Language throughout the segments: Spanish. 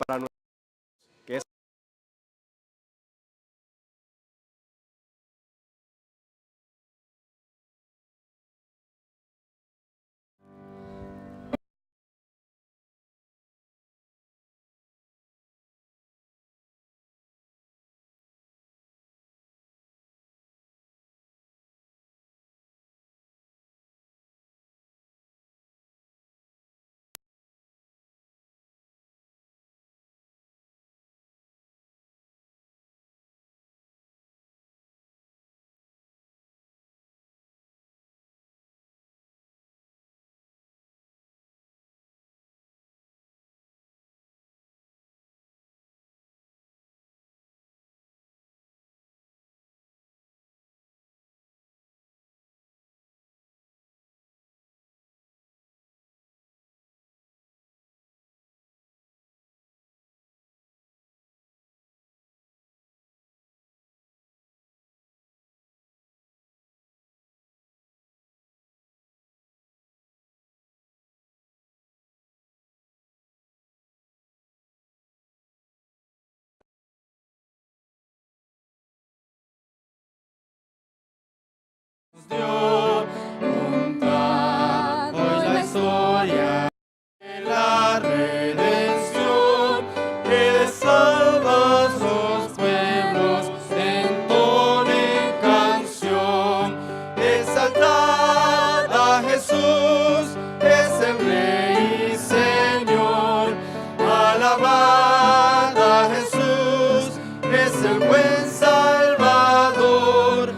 para nosotros, que es Dios, contar hoy la historia de la redención que salva los pueblos, entonen canción, exaltad a Jesús, es el Rey y Señor, alabad a Jesús, es el buen Salvador.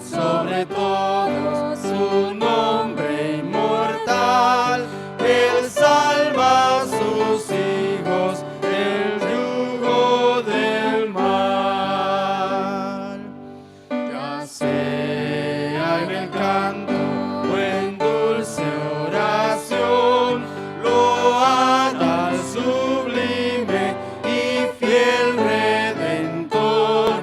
Sobre todo su nombre inmortal, Él salva a sus hijos del yugo del mal. Ya sea en el canto o en dulce oración, load al sublime y fiel Redentor.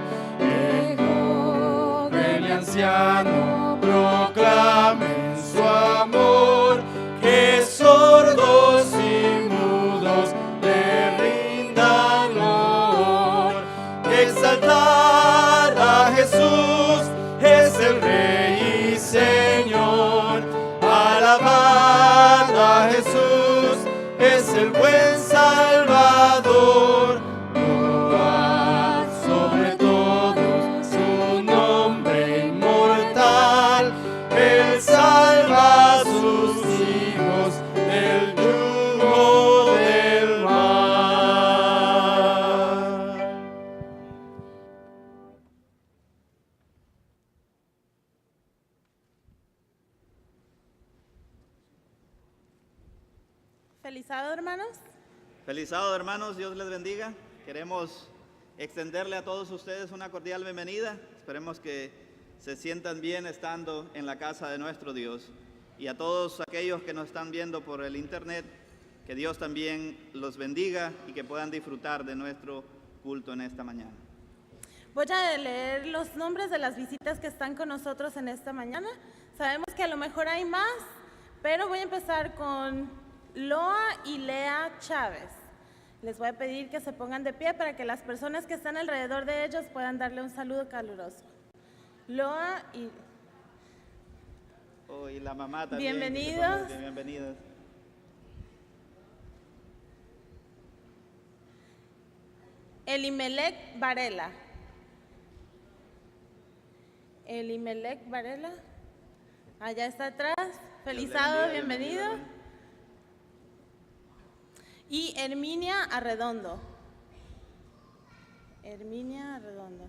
Anciano, proclamen su amor, que sordos y mudos le rindan honor. Exaltar a Jesús, es el Rey y Señor. Alabad a Jesús, es el buen Salvador. Load sobre todos su nombre inmortal, Él salva a sus hijos del yugo del mal. Feliz sábado, hermanos. Feliz sábado, hermanos, Dios les bendiga. Queremos extenderle a todos ustedes una cordial bienvenida. Esperemos que se sientan bien estando en la casa de nuestro Dios. Y a todos aquellos que nos están viendo por el internet, que Dios también los bendiga y que puedan disfrutar de nuestro culto en esta mañana. Voy a leer los nombres de las visitas que están con nosotros en esta mañana. Sabemos que a lo mejor hay más, pero voy a empezar con Loa y Lea Chávez. Les voy a pedir que se pongan de pie para que las personas que están alrededor de ellos puedan darle un saludo caluroso. Loa y... Oh, y la mamá también. Bienvenidos. Bienvenidos. Elimelec Varela. Elimelec Varela. Allá está atrás. Feliz sábado, bienvenido. Y Herminia Arredondo. Herminia Arredondo.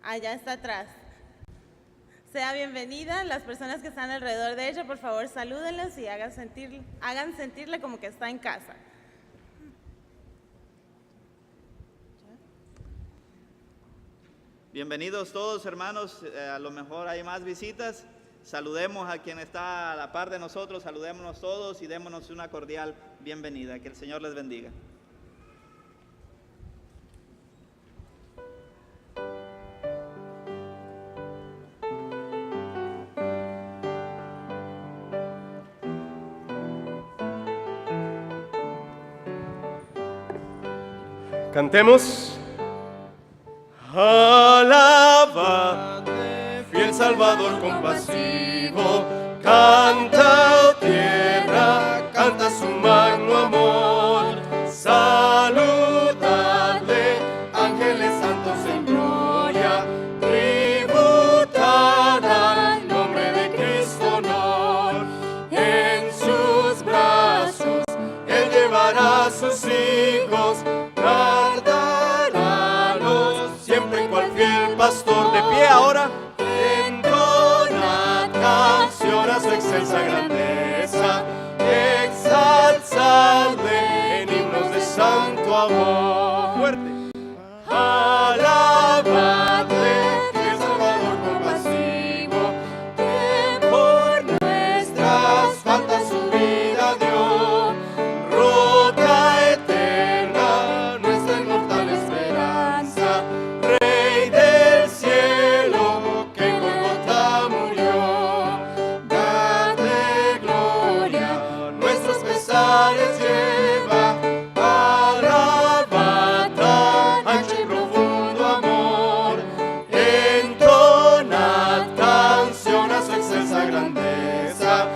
Allá está atrás. Sea bienvenida. Las personas que están alrededor de ella, por favor, salúdenles y hagan sentirle como que está en casa. Bienvenidos todos, hermanos. A lo mejor hay más visitas. Saludemos a quien está a la par de nosotros, saludémonos todos y démonos una cordial bienvenida. Que el Señor les bendiga. Cantemos. Alaba, fiel Salvador compasivo, canta, oh tierra, canta su magno amor. Saludadle, ángeles santos en gloria, tributad al nombre de Cristo honor. En sus brazos Él llevará a sus hijos, guardarálos siempre cual fiel pastor. De pie ahora. Entona canción a su excelsa grandeza, exalzadle en himnos de santo amor. Fuerte. Alabadle, fiel Salvador compasivo, que por nuestras faltas su vida dio. Roca eterna, nuestra inmortal esperanza, Rey del cielo, que en Golgotha murió. Dadle gloria, nuestros pesares lleva. Alabad, ancho y profundo amor. Entonad canción a su excelsa grandeza,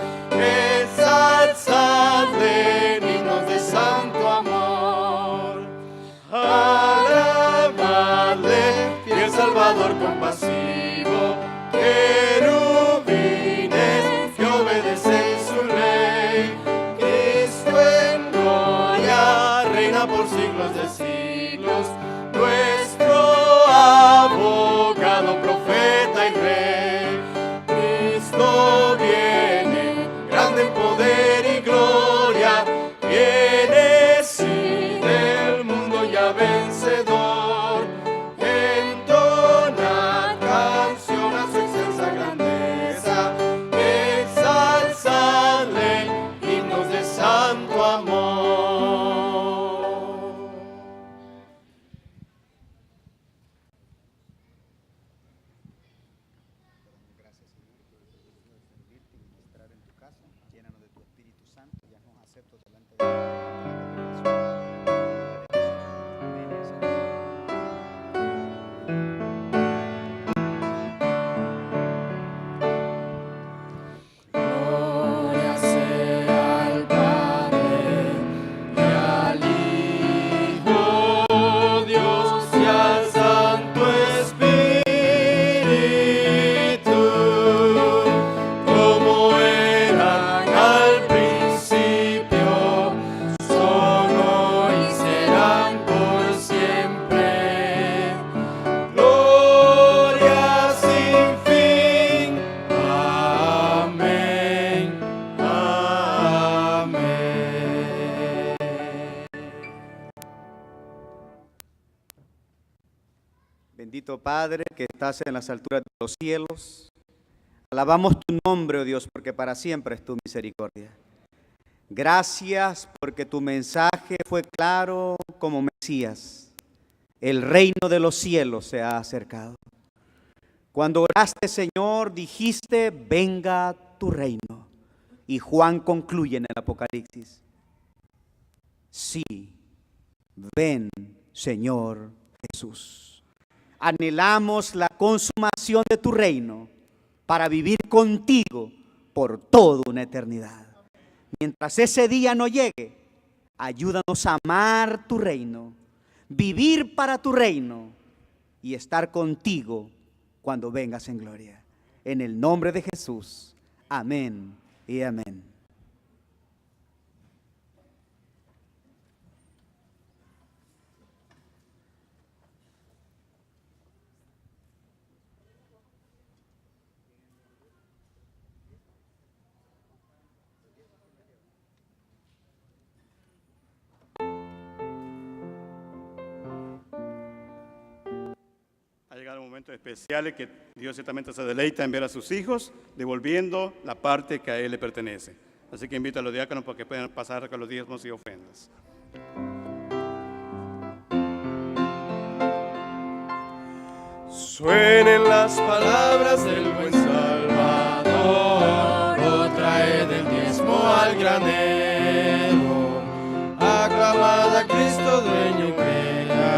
ensalzadle en himnos de santo amor. Alabadle, fiel Salvador compasivo, querubines que obedecen su ley. Cristo en gloria reina por siglos de siglos, nuestro abogado, profeta y rey. Cristo viene, grande en poder y gloria, viene sí del mundo ya vencedor. Entona canción a su excelsa grandeza, exalzadle himnos de santo amor. Gracias, Señor, por el privilegio de servirte y ministrar en tu casa. Llénanos de tu Espíritu Santo. Ya nos acepto delante de ti. Gloria sea al Padre y al Hijo, Dios y al Santo Espíritu, como eran al principio, son hoy y serán por siempre. Gloria sin fin. Amén. Amén. Bendito Padre que estás en las alturas de los cielos, alabamos tu nombre, oh Dios, porque para siempre es tu misericordia. Gracias porque tu mensaje fue claro como Mesías. El reino de los cielos se ha acercado. Cuando oraste, Señor, dijiste, venga tu reino. Y Juan concluye en el Apocalipsis. Sí, ven, Señor Jesús. Anhelamos la consumación de tu reino para vivir contigo por toda una eternidad. Mientras ese día no llegue, ayúdanos a amar tu reino, vivir para tu reino y estar contigo cuando vengas en gloria. En el nombre de Jesús. Amén y amén. Ha llegado un momento especial en que Dios ciertamente se deleita en ver a sus hijos, devolviendo la parte que a Él le pertenece. Así que invito a los diáconos para que puedan pasar con los diezmos y ofrendas. Suenen las palabras del buen Salvador, oh, traed el diezmo al granero, aclamad a Cristo dueño y creador.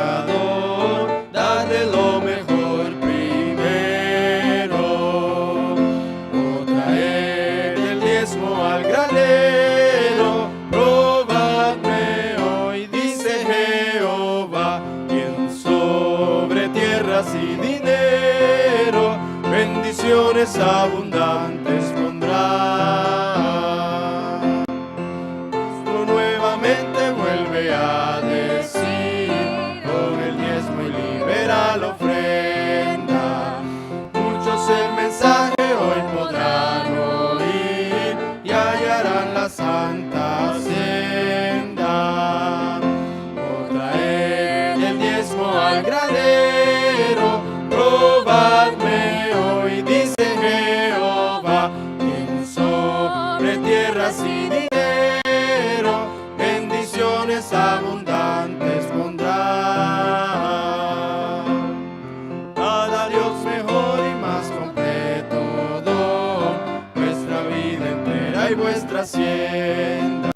bendiciones abundantes pondrá. Esto nuevamente vuelve a decir, con el diezmo y libera la ofrenda. Muchos el mensaje hoy podrán oír y hallarán la santa senda. O traer el diezmo al granero, probadme hoy, dice Jehová, quien sobre tierras y dinero bendiciones abundantes pondrá. Cada Dios mejor y más completo don, vuestra vida entera y vuestra hacienda.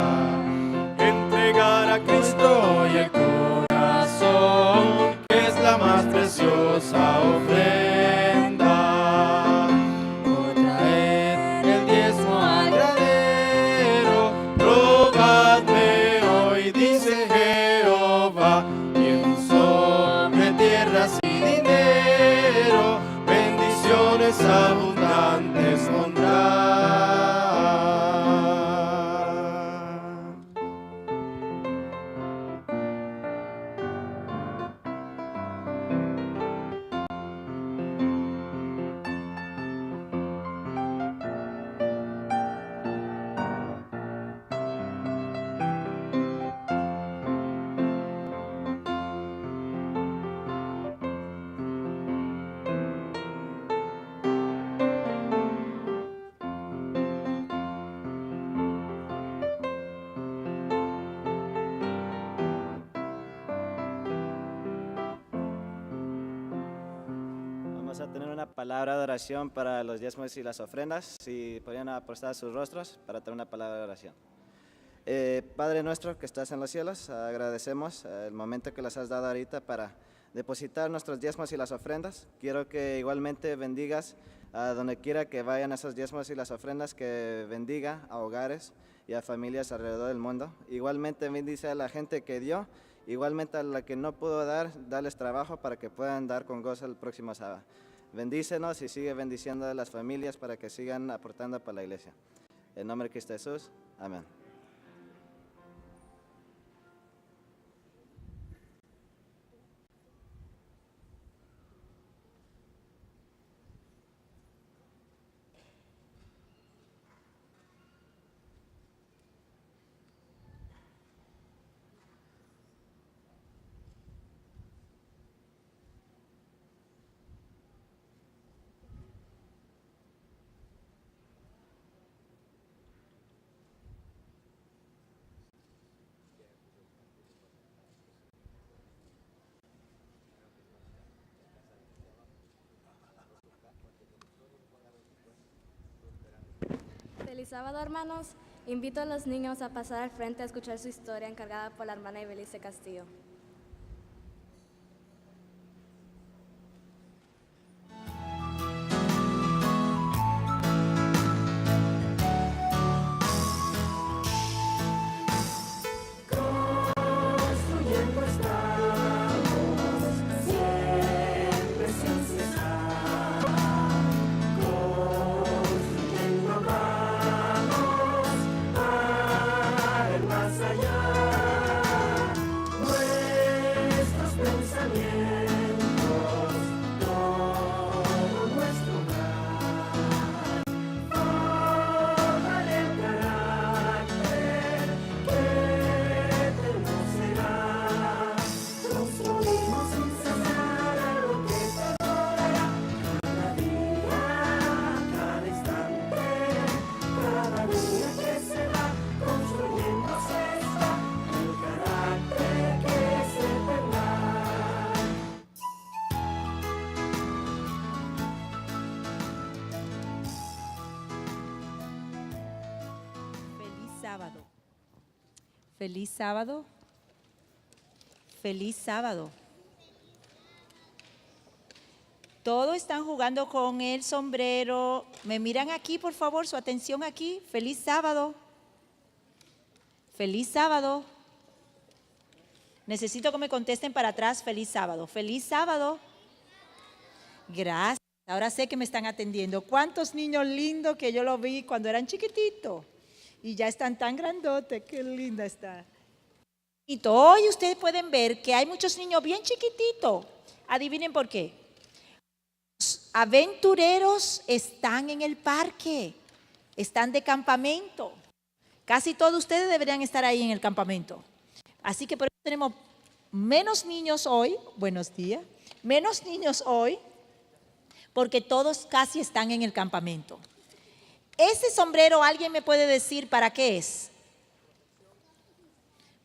Entregar a Cristo hoy el corazón, que es la más preciosa ofrenda. O traer el diezmo al granero, probadme hoy, dice Jehová, quien sobre tierras y dinero bendiciones abundantes pondrá. Vamos a tener una palabra de oración para los diezmos y las ofrendas. Si podrían apostar sus rostros para tener una palabra de oración. Padre nuestro que estás en los cielos, agradecemos el momento que nos has dado ahorita para depositar nuestros diezmos y las ofrendas. Quiero que igualmente bendigas a donde quiera que vayan esos diezmos y las ofrendas, que bendiga a hogares y a familias alrededor del mundo. Igualmente bendice a la gente que dio, igualmente a la que no pudo dar, darles trabajo para que puedan dar con gozo el próximo sábado. Bendícenos y sigue bendiciendo a las familias para que sigan aportando para la iglesia. En nombre de Cristo Jesús, amén. Feliz sábado, hermanos. Invito a los niños a pasar al frente a escuchar su historia encargada por la hermana Ibelice Castillo. Feliz sábado. Feliz sábado. Todos están jugando con el sombrero. ¿Me miran aquí, por favor? Su atención aquí. Feliz sábado. Feliz sábado. Necesito que me contesten para atrás. Feliz sábado. Feliz sábado. Gracias. Ahora sé que me están atendiendo. ¿Cuántos niños lindos que yo los vi cuando eran chiquititos? Y ya están tan grandotes, qué linda está. Y hoy ustedes pueden ver que hay muchos niños bien chiquititos. Adivinen por qué. Los aventureros están en el parque, están de campamento. Casi todos ustedes deberían estar ahí en el campamento. Así que por eso tenemos menos niños hoy. Buenos días. Menos niños hoy, porque todos casi están en el campamento. Ese sombrero, ¿alguien me puede decir para qué es?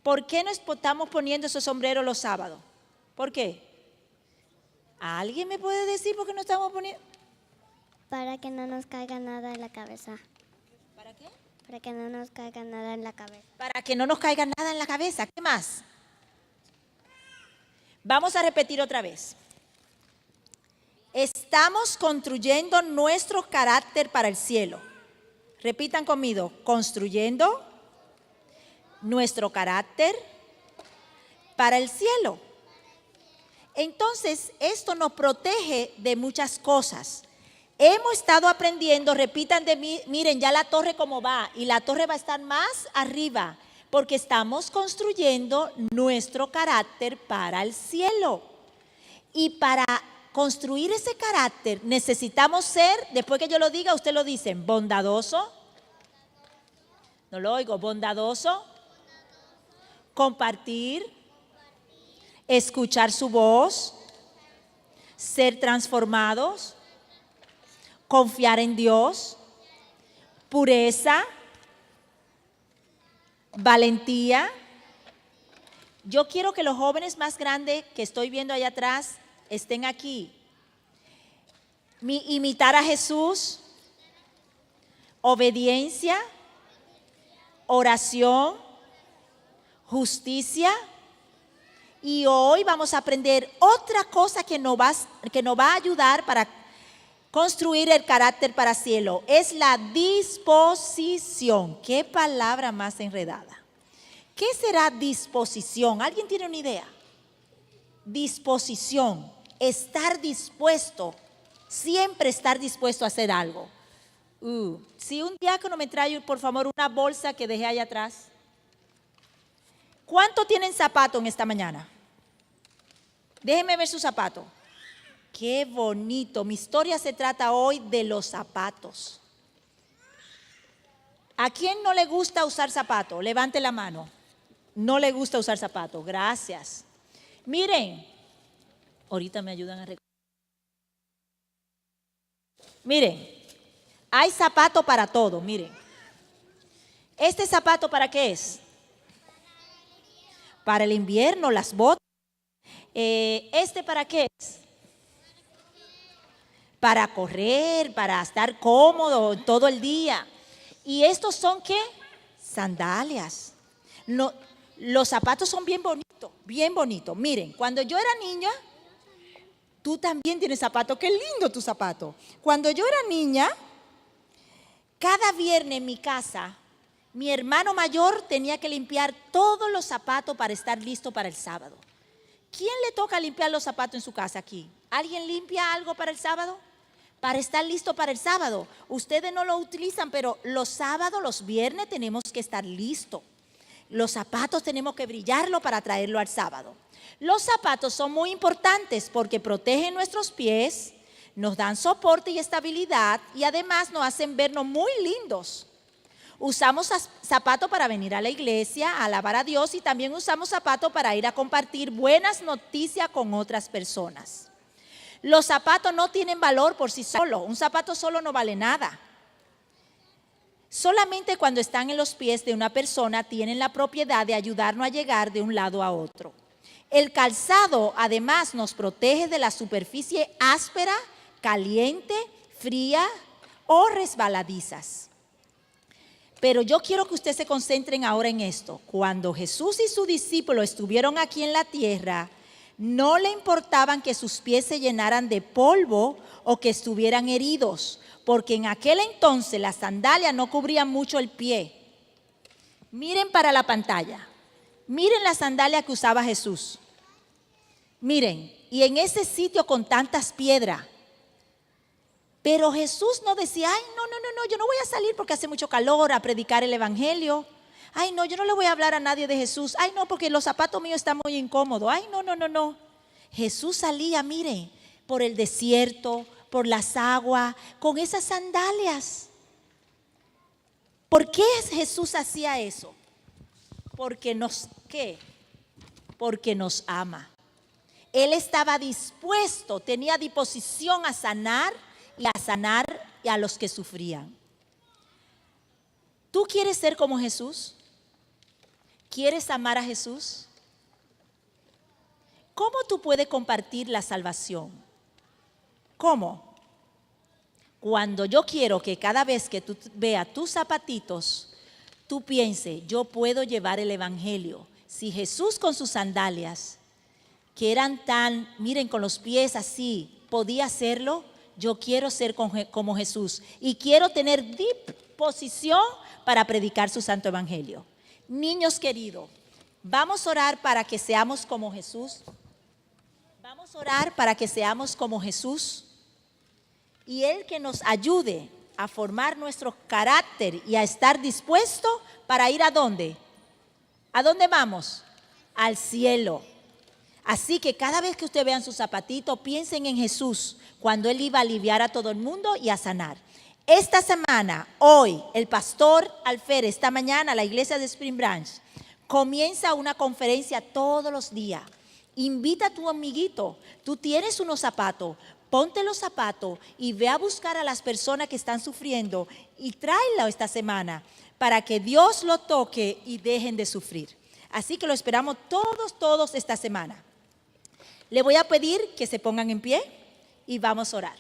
¿Por qué nos estamos poniendo esos sombreros los sábados? ¿Por qué? ¿Alguien me puede decir por qué no estamos poniendo? Para que no nos caiga nada en la cabeza. ¿Para qué? Para que no nos caiga nada en la cabeza. Para que no nos caiga nada en la cabeza. ¿Qué más? Vamos a repetir otra vez. Estamos construyendo nuestro carácter para el cielo. Repitan conmigo, construyendo nuestro carácter para el cielo. Entonces, esto nos protege de muchas cosas. Hemos estado aprendiendo, repitan de mí, miren ya la torre cómo va, y la torre va a estar más arriba, porque estamos construyendo nuestro carácter para el cielo. Y para construir ese carácter necesitamos ser, después que yo lo diga, ustedes lo dicen, bondadoso. No lo oigo, bondadoso. Compartir. Escuchar su voz. Ser transformados. Confiar en Dios. Pureza. Valentía. Yo quiero que los jóvenes más grandes que estoy viendo allá atrás estén aquí. Imitar a Jesús, obediencia, oración, justicia. Y hoy vamos a aprender otra cosa que nos va a ayudar para construir el carácter para el cielo. Es la disposición. ¿Qué palabra más enredada? ¿Qué será disposición? ¿Alguien tiene una idea? Disposición, estar dispuesto, siempre estar dispuesto a hacer algo. Si un diácono me trae, por favor, una bolsa que dejé allá atrás. ¿Cuánto tienen zapato en esta mañana? Déjenme ver su zapato. Qué bonito. Mi historia se trata hoy de los zapatos. ¿A quién no le gusta usar zapato? Levante la mano. No le gusta usar zapato. Gracias. Miren, ahorita me ayudan a recordar. Miren, hay zapato para todo, miren. ¿Este zapato para qué es? Para el invierno, las botas. ¿Este para qué es? Para correr, para estar cómodo todo el día. ¿Y estos son qué? Sandalias. No, los zapatos son bien bonitos, bien bonitos. Miren, cuando yo era niña, tú también tienes zapato. Qué lindo tu zapato. Cuando yo era niña, cada viernes en mi casa, mi hermano mayor tenía que limpiar todos los zapatos para estar listo para el sábado. ¿Quién le toca limpiar los zapatos en su casa aquí? ¿Alguien limpia algo para el sábado? Para estar listo para el sábado. Ustedes no lo utilizan, pero los sábados, los viernes tenemos que estar listos. Los zapatos tenemos que brillarlo para traerlo al sábado. Los zapatos son muy importantes porque protegen nuestros pies, nos dan soporte y estabilidad y además nos hacen vernos muy lindos. Usamos zapatos para venir a la iglesia, a alabar a Dios, y también usamos zapatos para ir a compartir buenas noticias con otras personas. Los zapatos no tienen valor por sí solos. Un zapato solo no vale nada. Solamente cuando están en los pies de una persona tienen la propiedad de ayudarnos a llegar de un lado a otro. El calzado además nos protege de la superficie áspera, caliente, fría o resbaladizas. Pero yo quiero que ustedes se concentren ahora en esto. Cuando Jesús y sus discípulos estuvieron aquí en la tierra, no le importaban que sus pies se llenaran de polvo o que estuvieran heridos, porque en aquel entonces las sandalias no cubrían mucho el pie. Miren para la pantalla. Miren la sandalia que usaba Jesús. Miren, y en ese sitio con tantas piedras, Pero Jesús no decía, ay, no, yo no voy a salir porque hace mucho calor a predicar el evangelio. Ay, no, yo no le voy a hablar a nadie de Jesús. Ay, no, porque los zapatos míos están muy incómodos. Ay, no. Jesús salía, mire, por el desierto, por las aguas, con esas sandalias. ¿Por qué Jesús hacía eso? Porque ¿qué? Porque nos ama. Él estaba dispuesto, tenía disposición a sanar a los que sufrían. ¿Tú quieres ser como Jesús? ¿Quieres amar a Jesús? ¿Cómo tú puedes compartir la salvación? ¿Cómo? Cuando yo quiero que cada vez que tú veas tus zapatitos, tú pienses, yo puedo llevar el evangelio. Si Jesús con sus sandalias, que eran miren, con los pies así, podía hacerlo, yo quiero ser como Jesús y quiero tener disposición para predicar su santo evangelio. Niños queridos, vamos a orar para que seamos como Jesús. Vamos a orar para que seamos como Jesús y Él que nos ayude a formar nuestro carácter y a estar dispuesto para ir ¿a dónde? ¿A dónde vamos? Al cielo. Así que cada vez que ustedes vean sus zapatitos, piensen en Jesús cuando Él iba a aliviar a todo el mundo y a sanar. Esta semana, hoy, el pastor Alférez, esta mañana, la iglesia de Spring Branch, comienza una conferencia todos los días. Invita a tu amiguito, tú tienes unos zapatos, ponte los zapatos y ve a buscar a las personas que están sufriendo y tráelo esta semana para que Dios lo toque y dejen de sufrir. Así que lo esperamos todos esta semana. Le voy a pedir que se pongan en pie y vamos a orar.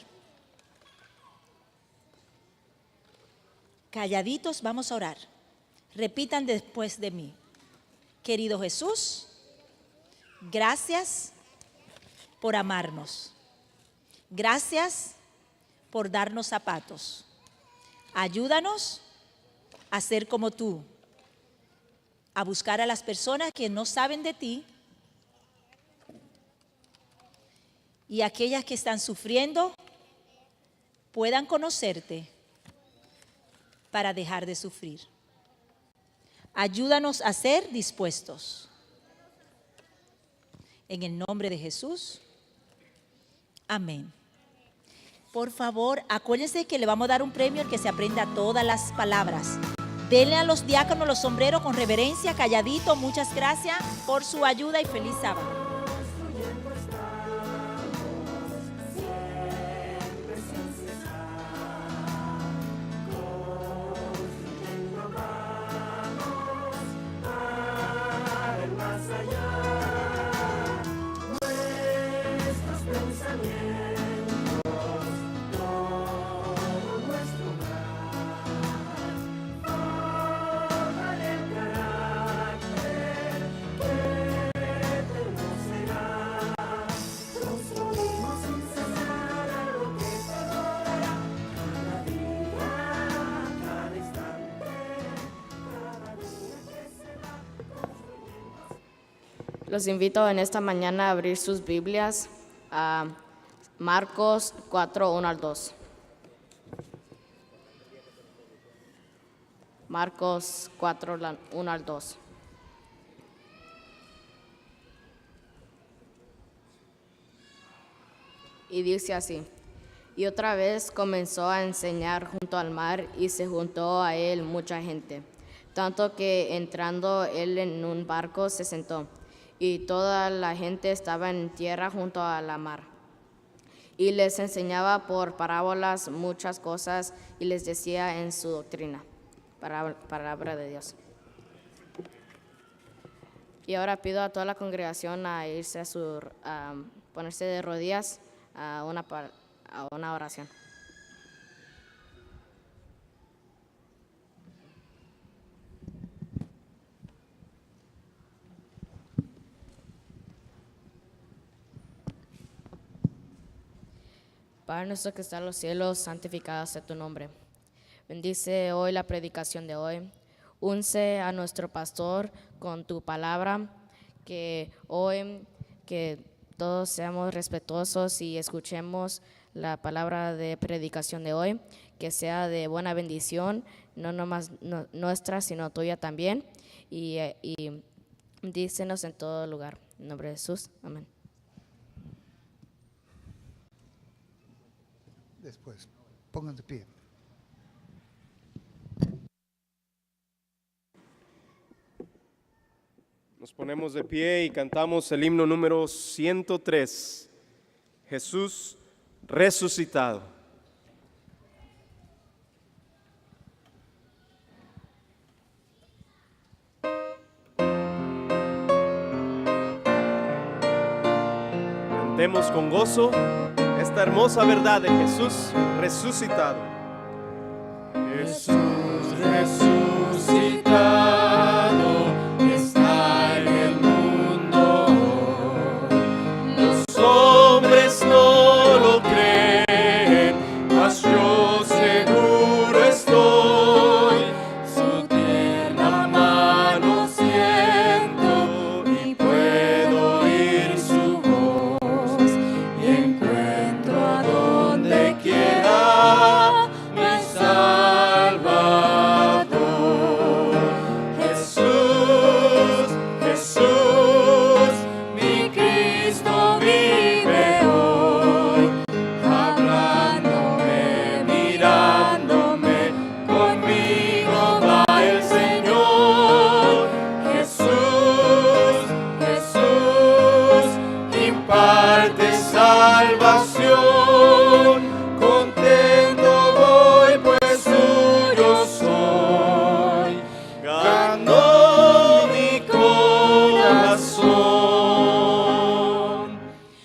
Calladitos, vamos a orar. Repitan después de mí. Querido Jesús, gracias por amarnos. Gracias por darnos zapatos. Ayúdanos a ser como tú, a buscar a las personas que no saben de ti y aquellas que están sufriendo puedan conocerte para dejar de sufrir. Ayúdanos a ser dispuestos. En el nombre de Jesús. Amén. Por favor, acuérdense que le vamos a dar un premio al que se aprenda todas las palabras. Denle a los diáconos los sombreros con reverencia, calladito. Muchas gracias por su ayuda y feliz sábado. Los invito en esta mañana a abrir sus Biblias a Marcos 4, 1 al 2. Marcos 4, 1 al 2. Y dice así: y otra vez comenzó a enseñar junto al mar y se juntó a él mucha gente, tanto que entrando él en un barco se sentó. Y toda la gente estaba en tierra junto a la mar. Y les enseñaba por parábolas muchas cosas y les decía en su doctrina. Palabra de Dios. Y ahora pido a toda la congregación a irse a ponerse de rodillas a una oración. Padre nuestro que está en los cielos, santificado sea tu nombre. Bendice hoy la predicación de hoy. Unce a nuestro pastor con tu palabra, que hoy que todos seamos respetuosos y escuchemos la palabra de predicación de hoy, que sea de buena bendición, no nomás nuestra, sino tuya también, y dícenos en todo lugar. En nombre de Jesús, amén. Después, pongan de pie. Nos ponemos de pie y cantamos el himno número 103, Jesús resucitado. Cantemos con gozo esta hermosa verdad de Jesús resucitado. Jesús resucitado está en el mundo. Los hombres no lo creen, mas yo seguro estoy. Su tierna mano siento y puedo oír su voz, y encuentro a donde quiera mi Salvador. Jesús, Jesús, mi Cristo vive hoy, hablándome, mirándome, conmigo va el Señor. Jesús, Jesús, imparte salvación, contento voy pues suyo soy, ganó mi corazón.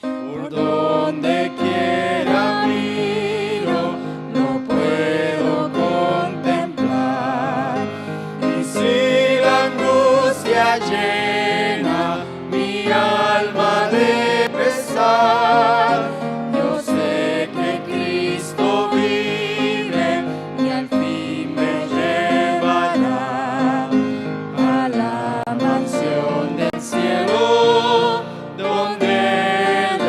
Por donde quiera miro, no puedo contemplar, y si la angustia llena mi alma de pesar, yo sé que Cristo vive y al fin me llevará a la mansión del cielo donde Él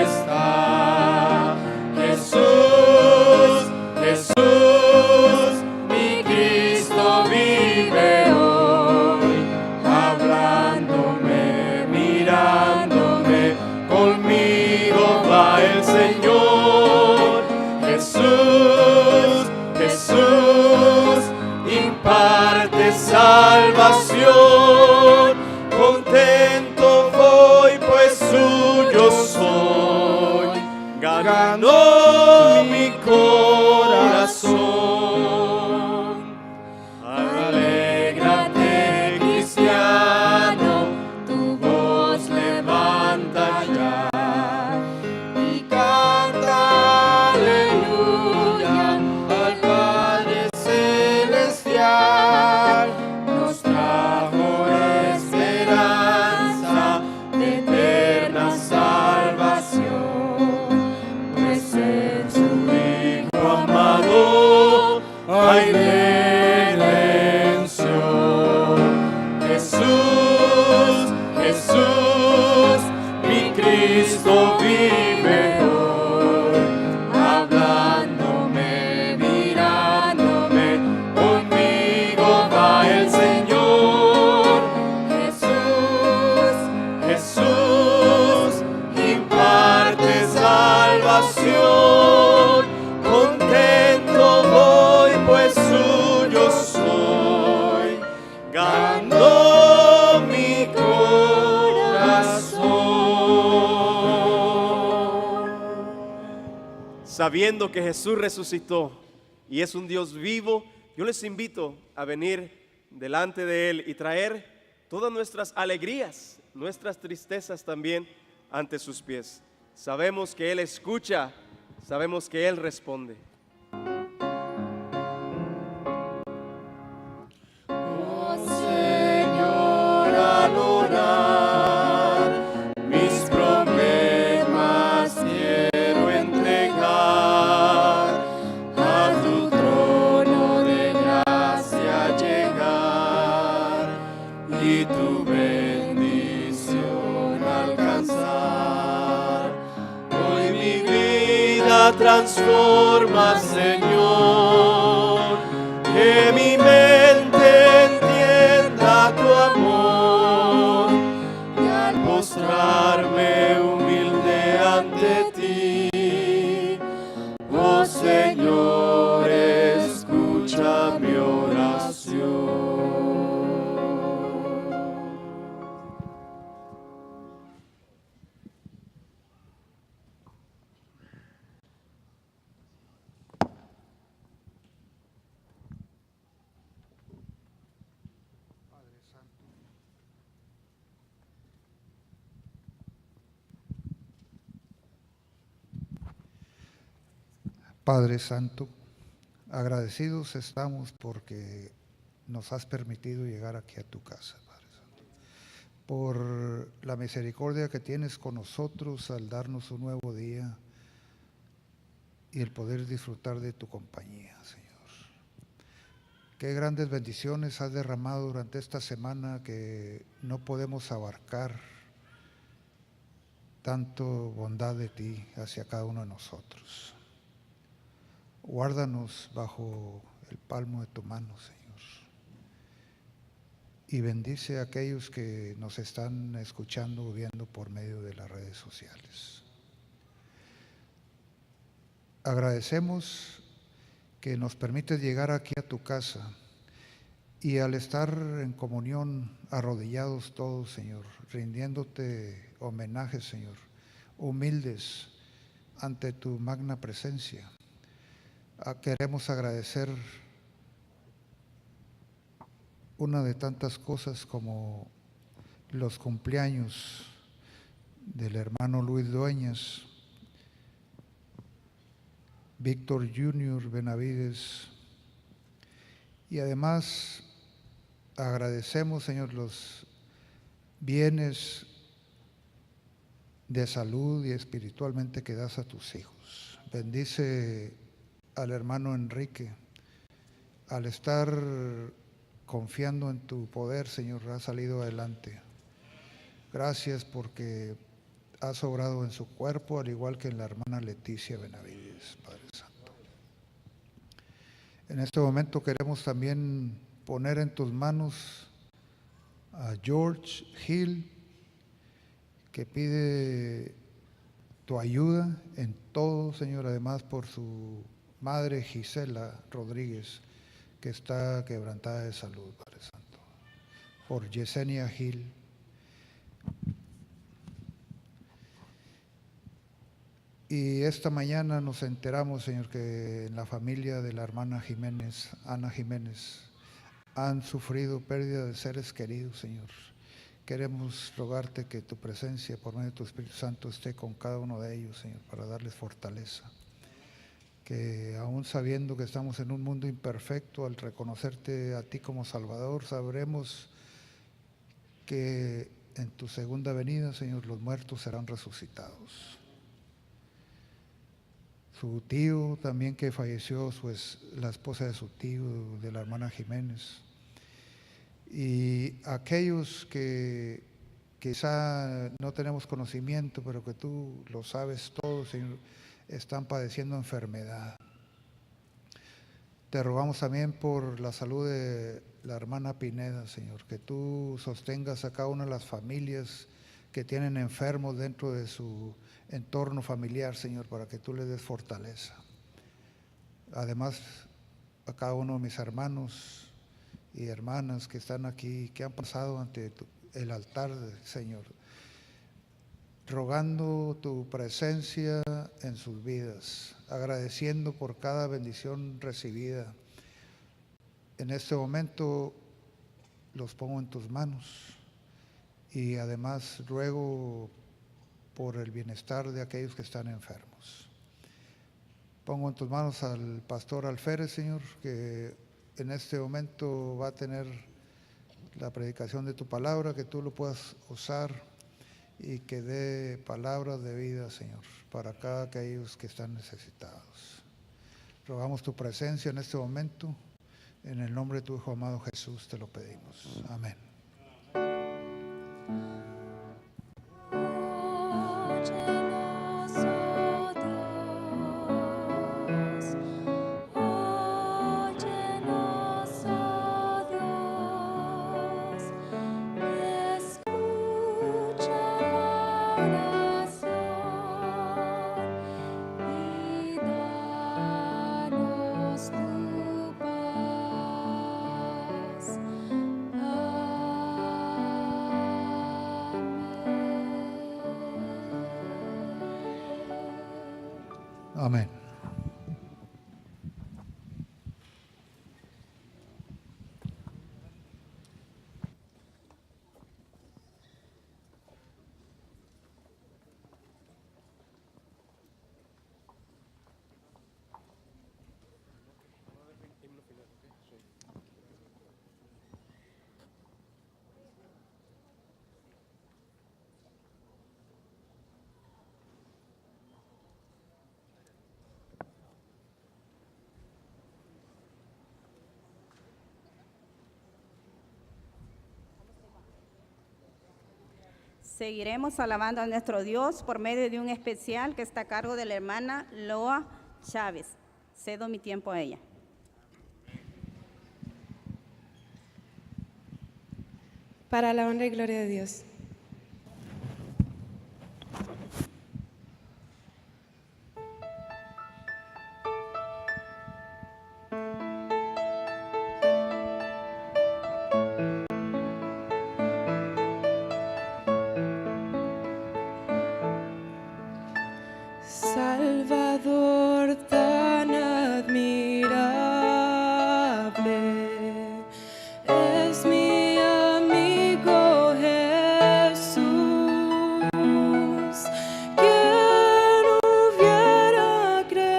está. Jesús, Jesús, mi Cristo vive hoy, hablándome, mirándome, conmigo va el Señor. Jesús, Jesús, imparte salvación, contento voy pues suyo soy, ganó mi corazón. Alégrate, cristiano, tu voz levanta ya y canta aleluya al Padre Celestial. Nos trajo esperanza de eterna salvación, pues en su Hijo amado hay redención. Jesús, Jesús, mi Cristo vive hoy, hablándome, mirándome, conmigo va el Señor. Jesús, Jesús, imparte salvación, contento voy pues suyo soy, ganó mi corazón. Sabiendo que Jesús resucitó y es un Dios vivo, yo les invito a venir delante de Él y traer todas nuestras alegrías, nuestras tristezas también ante sus pies. Sabemos que Él escucha, sabemos que Él responde. Oh Señor, al orar, mis problemas quiero entregar, a tu trono de gracia llegar y tu bendición alcanzar. Hoy mi vida transforma, Señor, que mi mente entienda tu amor y al postrarme humilde ante ti, oh Señor, escucha mi oración. Padre Santo, agradecidos estamos porque nos has permitido llegar aquí a tu casa, Padre Santo, por la misericordia que tienes con nosotros al darnos un nuevo día y el poder disfrutar de tu compañía, Señor. Qué grandes bendiciones has derramado durante esta semana que no podemos abarcar, tanto bondad de ti hacia cada uno de nosotros. Guárdanos bajo el palmo de tu mano, Señor. Y bendice a aquellos que nos están escuchando o viendo por medio de las redes sociales. Agradecemos que nos permites llegar aquí a tu casa y al estar en comunión, arrodillados todos, Señor, rindiéndote homenaje, Señor, humildes ante tu magna presencia. Queremos agradecer una de tantas cosas como los cumpleaños del hermano Luis Dueñas, Víctor Junior Benavides, y además agradecemos, Señor, los bienes de salud y espiritualmente que das a tus hijos. Bendice al hermano Enrique, al estar confiando en tu poder, Señor, ha salido adelante. Gracias porque has obrado en su cuerpo, al igual que en la hermana Leticia Benavides, Padre Santo. En este momento queremos también poner en tus manos a George Hill, que pide tu ayuda en todo, Señor, además por su madre Gisela Rodríguez, que está quebrantada de salud, Padre Santo. Por Yesenia Gil. Y esta mañana nos enteramos, Señor, que en la familia de la hermana Jiménez, Ana Jiménez, han sufrido pérdida de seres queridos, Señor. Queremos rogarte que tu presencia por medio de tu Espíritu Santo esté con cada uno de ellos, Señor, para darles fortaleza. Que aún sabiendo que estamos en un mundo imperfecto, al reconocerte a ti como Salvador, sabremos que en tu segunda venida, Señor, los muertos serán resucitados. Su tío también que falleció, la esposa de su tío, de la hermana Jiménez. Y aquellos que quizá no tenemos conocimiento, pero que tú lo sabes todo, Señor, están padeciendo enfermedad. Te rogamos también por la salud de la hermana Pineda, Señor, que tú sostengas a cada una de las familias que tienen enfermos dentro de su entorno familiar, Señor, para que tú les des fortaleza. Además, a cada uno de mis hermanos y hermanas que están aquí, que han pasado ante el altar, Señor, rogando tu presencia en sus vidas, agradeciendo por cada bendición recibida. En este momento los pongo en tus manos y además ruego por el bienestar de aquellos que están enfermos. Pongo en tus manos al pastor Alférez, Señor, que en este momento va a tener la predicación de tu palabra, que tú lo puedas usar y que dé palabras de vida, Señor, para cada aquellos que están necesitados. Rogamos tu presencia en este momento, en el nombre de tu Hijo amado Jesús te lo pedimos. Amén. Amén. Seguiremos alabando a nuestro Dios por medio de un especial que está a cargo de la hermana Loa Chávez. Cedo mi tiempo a ella. Para la honra y gloria de Dios. Salvador tan admirable, es mi amigo Jesús. ¿Quién hubiera creído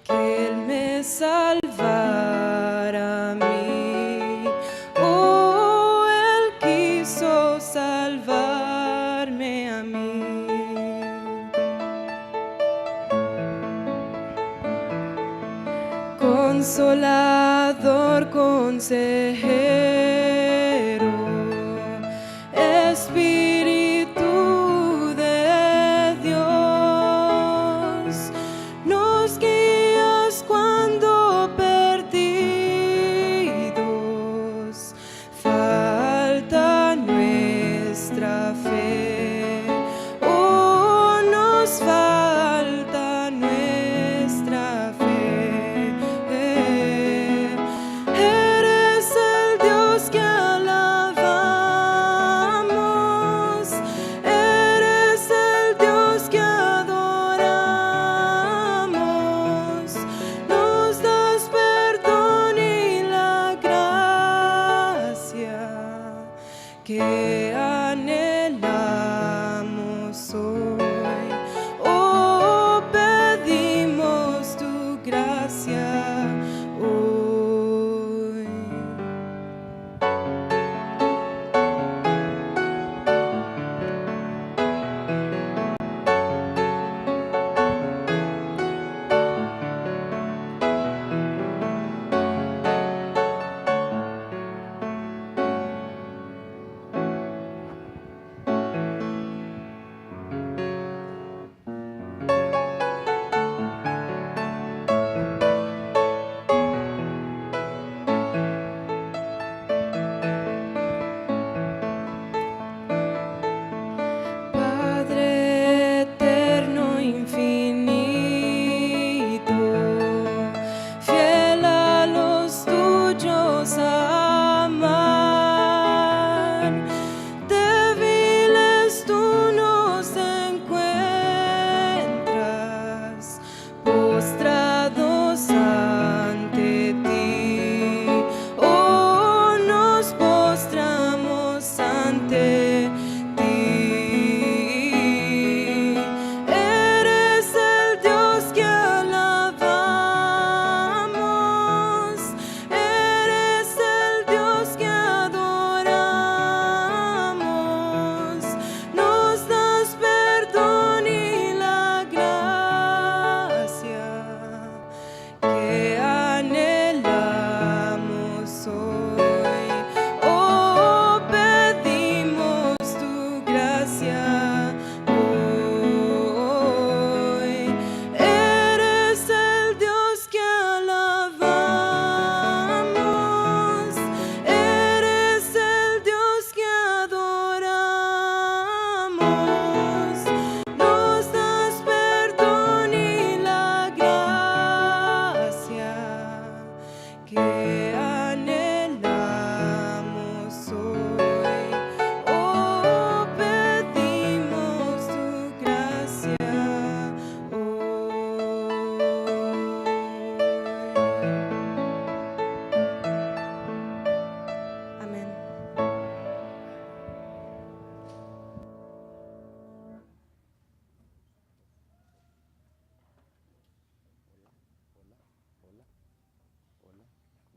que Él me salvara a mí? Oh, Él quiso salvarme a mí. Consolador, consejero, Espíritu de Dios, nos guías cuando perdidos falta nuestra fe. Oh, nos falta nuestra fe. Eres el Dios que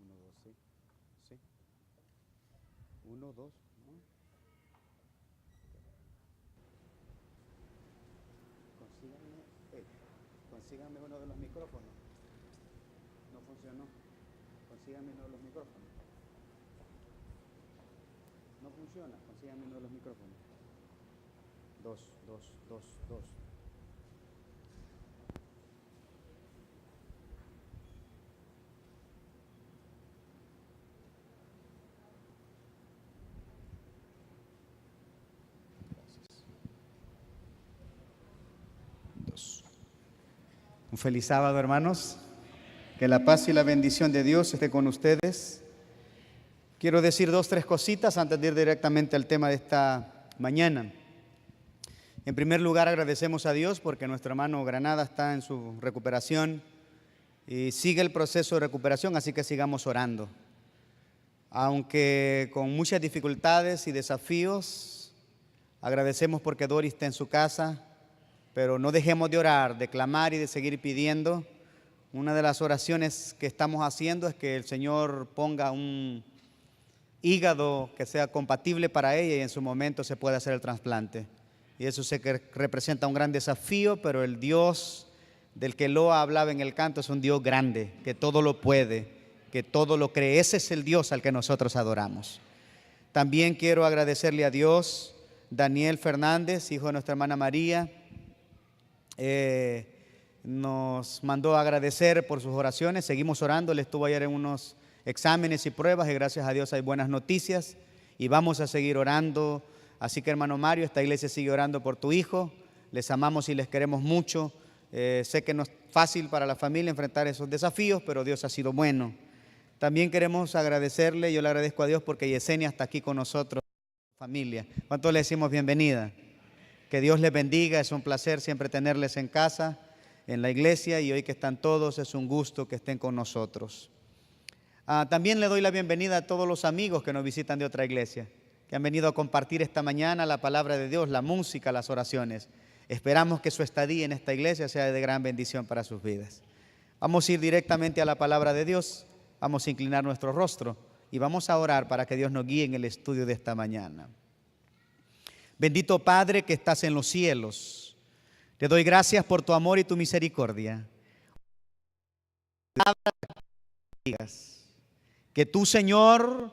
1, 2, sí. Sí. 1, 2, ¿no? Consíganme uno de los micrófonos. No funcionó. Consíganme uno de los micrófonos. No funciona. Consíganme uno de los micrófonos. 2, 2, 2, 2. Un feliz sábado, hermanos. Que la paz y la bendición de Dios esté con ustedes. Quiero decir 2, 3 cositas antes de ir directamente al tema de esta mañana. En primer lugar, agradecemos a Dios porque nuestro hermano Granada está en su recuperación y sigue el proceso de recuperación, así que sigamos orando. Aunque con muchas dificultades y desafíos, agradecemos porque Doris está en su casa. Pero no dejemos de orar, de clamar y de seguir pidiendo. Una de las oraciones que estamos haciendo es que el Señor ponga un hígado que sea compatible para ella y en su momento se pueda hacer el trasplante. Y eso sé que representa un gran desafío, pero el Dios del que Loa hablaba en el canto es un Dios grande, que todo lo puede, que todo lo cree. Ese es el Dios al que nosotros adoramos. También quiero agradecerle a Dios, Daniel Fernández, hijo de nuestra hermana María, nos mandó a agradecer por sus oraciones. Seguimos orando. Él estuvo ayer en unos exámenes y pruebas y gracias a Dios hay buenas noticias y vamos a seguir orando. Así que, hermano Mario, esta iglesia sigue orando por tu hijo. Les amamos y les queremos mucho. Sé que no es fácil para la familia enfrentar esos desafíos, pero Dios ha sido bueno. También queremos agradecerle, yo le agradezco a Dios porque Yesenia está aquí con nosotros, familia. ¿Cuántos le decimos bienvenida? Que Dios les bendiga, es un placer siempre tenerles en casa, en la iglesia, y hoy que están todos es un gusto que estén con nosotros. También le doy la bienvenida a todos los amigos que nos visitan de otra iglesia, que han venido a compartir esta mañana la palabra de Dios, la música, las oraciones. Esperamos que su estadía en esta iglesia sea de gran bendición para sus vidas. Vamos a ir directamente a la palabra de Dios, vamos a inclinar nuestro rostro y vamos a orar para que Dios nos guíe en el estudio de esta mañana. Bendito Padre que estás en los cielos, te doy gracias por tu amor y tu misericordia. Que tú, Señor,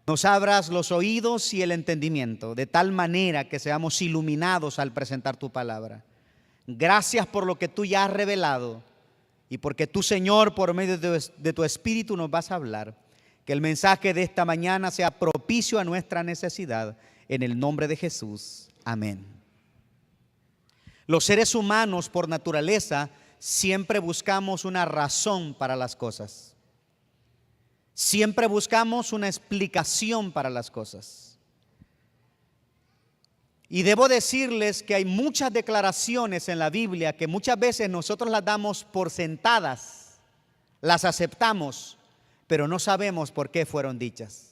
nos abras los oídos y el entendimiento, de tal manera que seamos iluminados al presentar tu palabra. Gracias por lo que tú ya has revelado y porque tú, Señor, por medio de tu Espíritu nos vas a hablar. Que el mensaje de esta mañana sea propicio a nuestra necesidad. En el nombre de Jesús. Amén. Los seres humanos por naturaleza siempre buscamos una razón para las cosas. Siempre buscamos una explicación para las cosas. Y debo decirles que hay muchas declaraciones en la Biblia que muchas veces nosotros las damos por sentadas, las aceptamos, pero no sabemos por qué fueron dichas.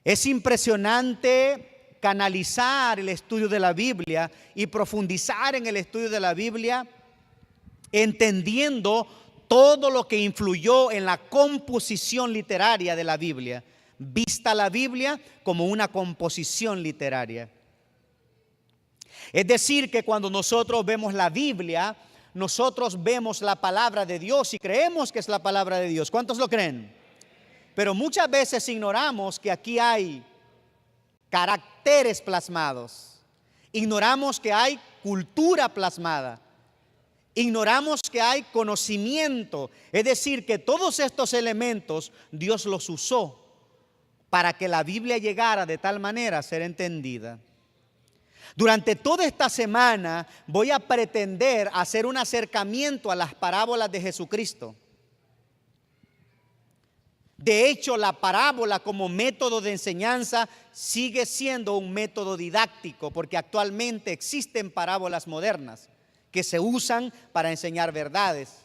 Es impresionante canalizar el estudio de la Biblia y profundizar en el estudio de la Biblia, entendiendo todo lo que influyó en la composición literaria de la Biblia, vista la Biblia como una composición literaria. Es decir, que cuando nosotros vemos la Biblia, nosotros vemos la palabra de Dios y creemos que es la palabra de Dios. ¿Cuántos lo creen? Pero muchas veces ignoramos que aquí hay caracteres plasmados. Ignoramos que hay cultura plasmada. Ignoramos que hay conocimiento. Es decir, que todos estos elementos Dios los usó para que la Biblia llegara de tal manera a ser entendida. Durante toda esta semana voy a pretender hacer un acercamiento a las parábolas de Jesucristo. De hecho, la parábola como método de enseñanza sigue siendo un método didáctico, porque actualmente existen parábolas modernas que se usan para enseñar verdades.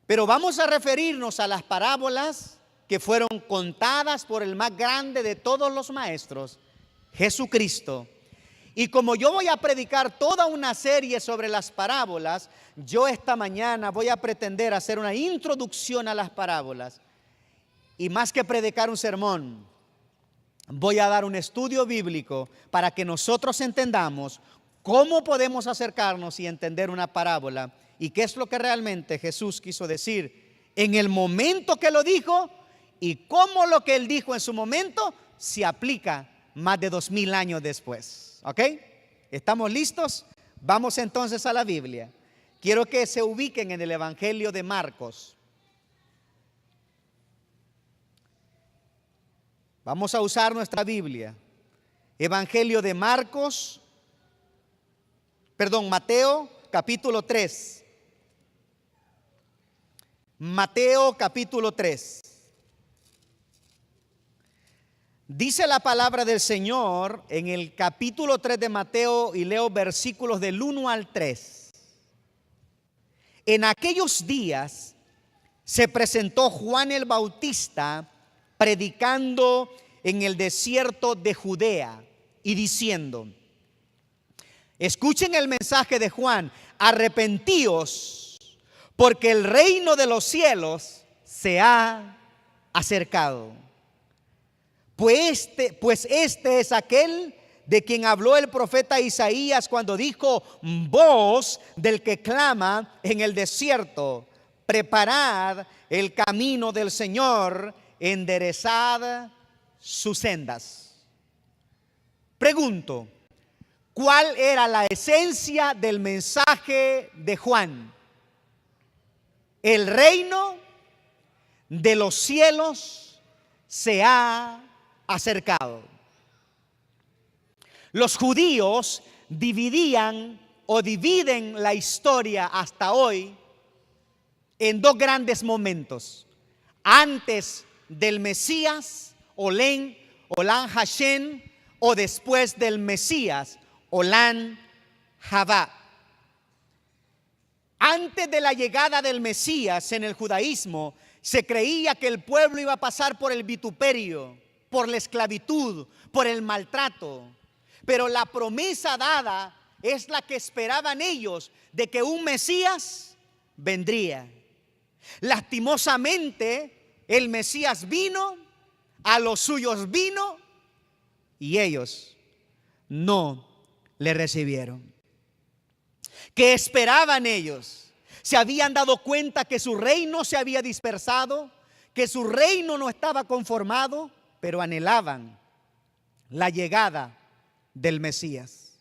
Pero vamos a referirnos a las parábolas que fueron contadas por el más grande de todos los maestros, Jesucristo. Y como yo voy a predicar toda una serie sobre las parábolas, yo esta mañana voy a pretender hacer una introducción a las parábolas. Y más que predicar un sermón, voy a dar un estudio bíblico para que nosotros entendamos cómo podemos acercarnos y entender una parábola y qué es lo que realmente Jesús quiso decir en el momento que lo dijo y cómo lo que Él dijo en su momento se aplica más de 2000 años después. ¿Ok? ¿Estamos listos? Vamos entonces a la Biblia. Quiero que se ubiquen en el Evangelio de Marcos. Vamos a usar nuestra Biblia. Evangelio de Marcos, Mateo capítulo 3. Mateo capítulo 3. Dice la palabra del Señor en el capítulo 3 de Mateo y leo versículos del 1 al 3. En aquellos días se presentó Juan el Bautista predicando en el desierto de Judea y diciendo: escuchen el mensaje de Juan, arrepentíos, porque el reino de los cielos se ha acercado. Pues este es aquel de quien habló el profeta Isaías cuando dijo: voz del que clama en el desierto, preparad el camino del Señor, enderezad sus sendas. Pregunto, ¿cuál era la esencia del mensaje de Juan? El reino de los cielos se ha acercado. Los judíos dividen la historia hasta hoy en dos grandes momentos: antes del Mesías, Olam Hashem, o después del Mesías, Olam Habá. Antes de la llegada del Mesías en el judaísmo, se creía que el pueblo iba a pasar por el vituperio, por la esclavitud, por el maltrato. Pero la promesa dada es la que esperaban ellos, de que un Mesías vendría. Lastimosamente, el Mesías vino, a los suyos vino, y ellos no le recibieron. ¿Qué esperaban ellos? Se habían dado cuenta que su reino se había dispersado, que su reino no estaba conformado, pero anhelaban la llegada del Mesías.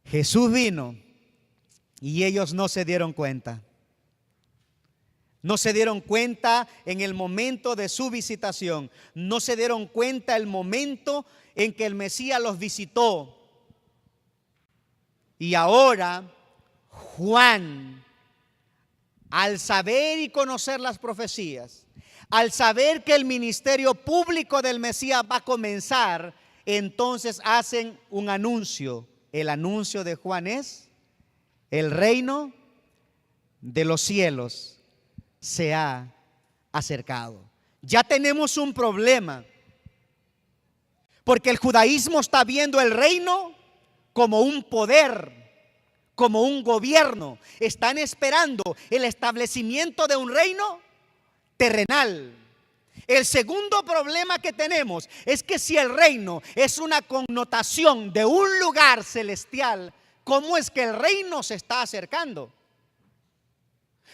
Jesús vino y ellos no se dieron cuenta. No se dieron cuenta en el momento de su visitación. No se dieron cuenta el momento en que el Mesías los visitó. Y ahora Juan, al saber y conocer las profecías, al saber que el ministerio público del Mesías va a comenzar, entonces hacen un anuncio. El anuncio de Juan es: el reino de los cielos se ha acercado. Ya tenemos un problema, porque el judaísmo está viendo el reino como un poder, como un gobierno. Están esperando el establecimiento de un reino terrenal. El segundo problema que tenemos es que si el reino es una connotación de un lugar celestial, ¿cómo es que el reino se está acercando?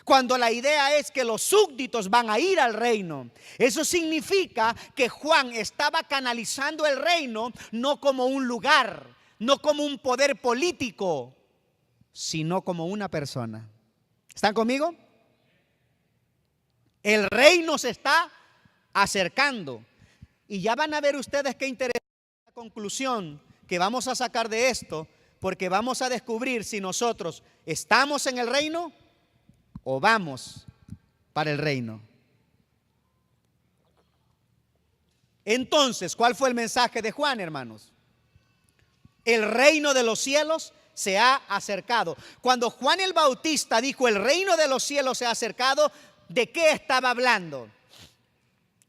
Cuando la idea es que los súbditos van a ir al reino. Eso significa que Juan estaba canalizando el reino no como un lugar, no como un poder político, sino como una persona. ¿Están conmigo? El reino se está acercando. Y ya van a ver ustedes qué interesante la conclusión que vamos a sacar de esto, porque vamos a descubrir si nosotros estamos en el reino o vamos para el reino. Entonces, ¿cuál fue el mensaje de Juan, hermanos? El reino de los cielos se ha acercado. Cuando Juan el Bautista dijo el reino de los cielos se ha acercado, ¿de qué estaba hablando?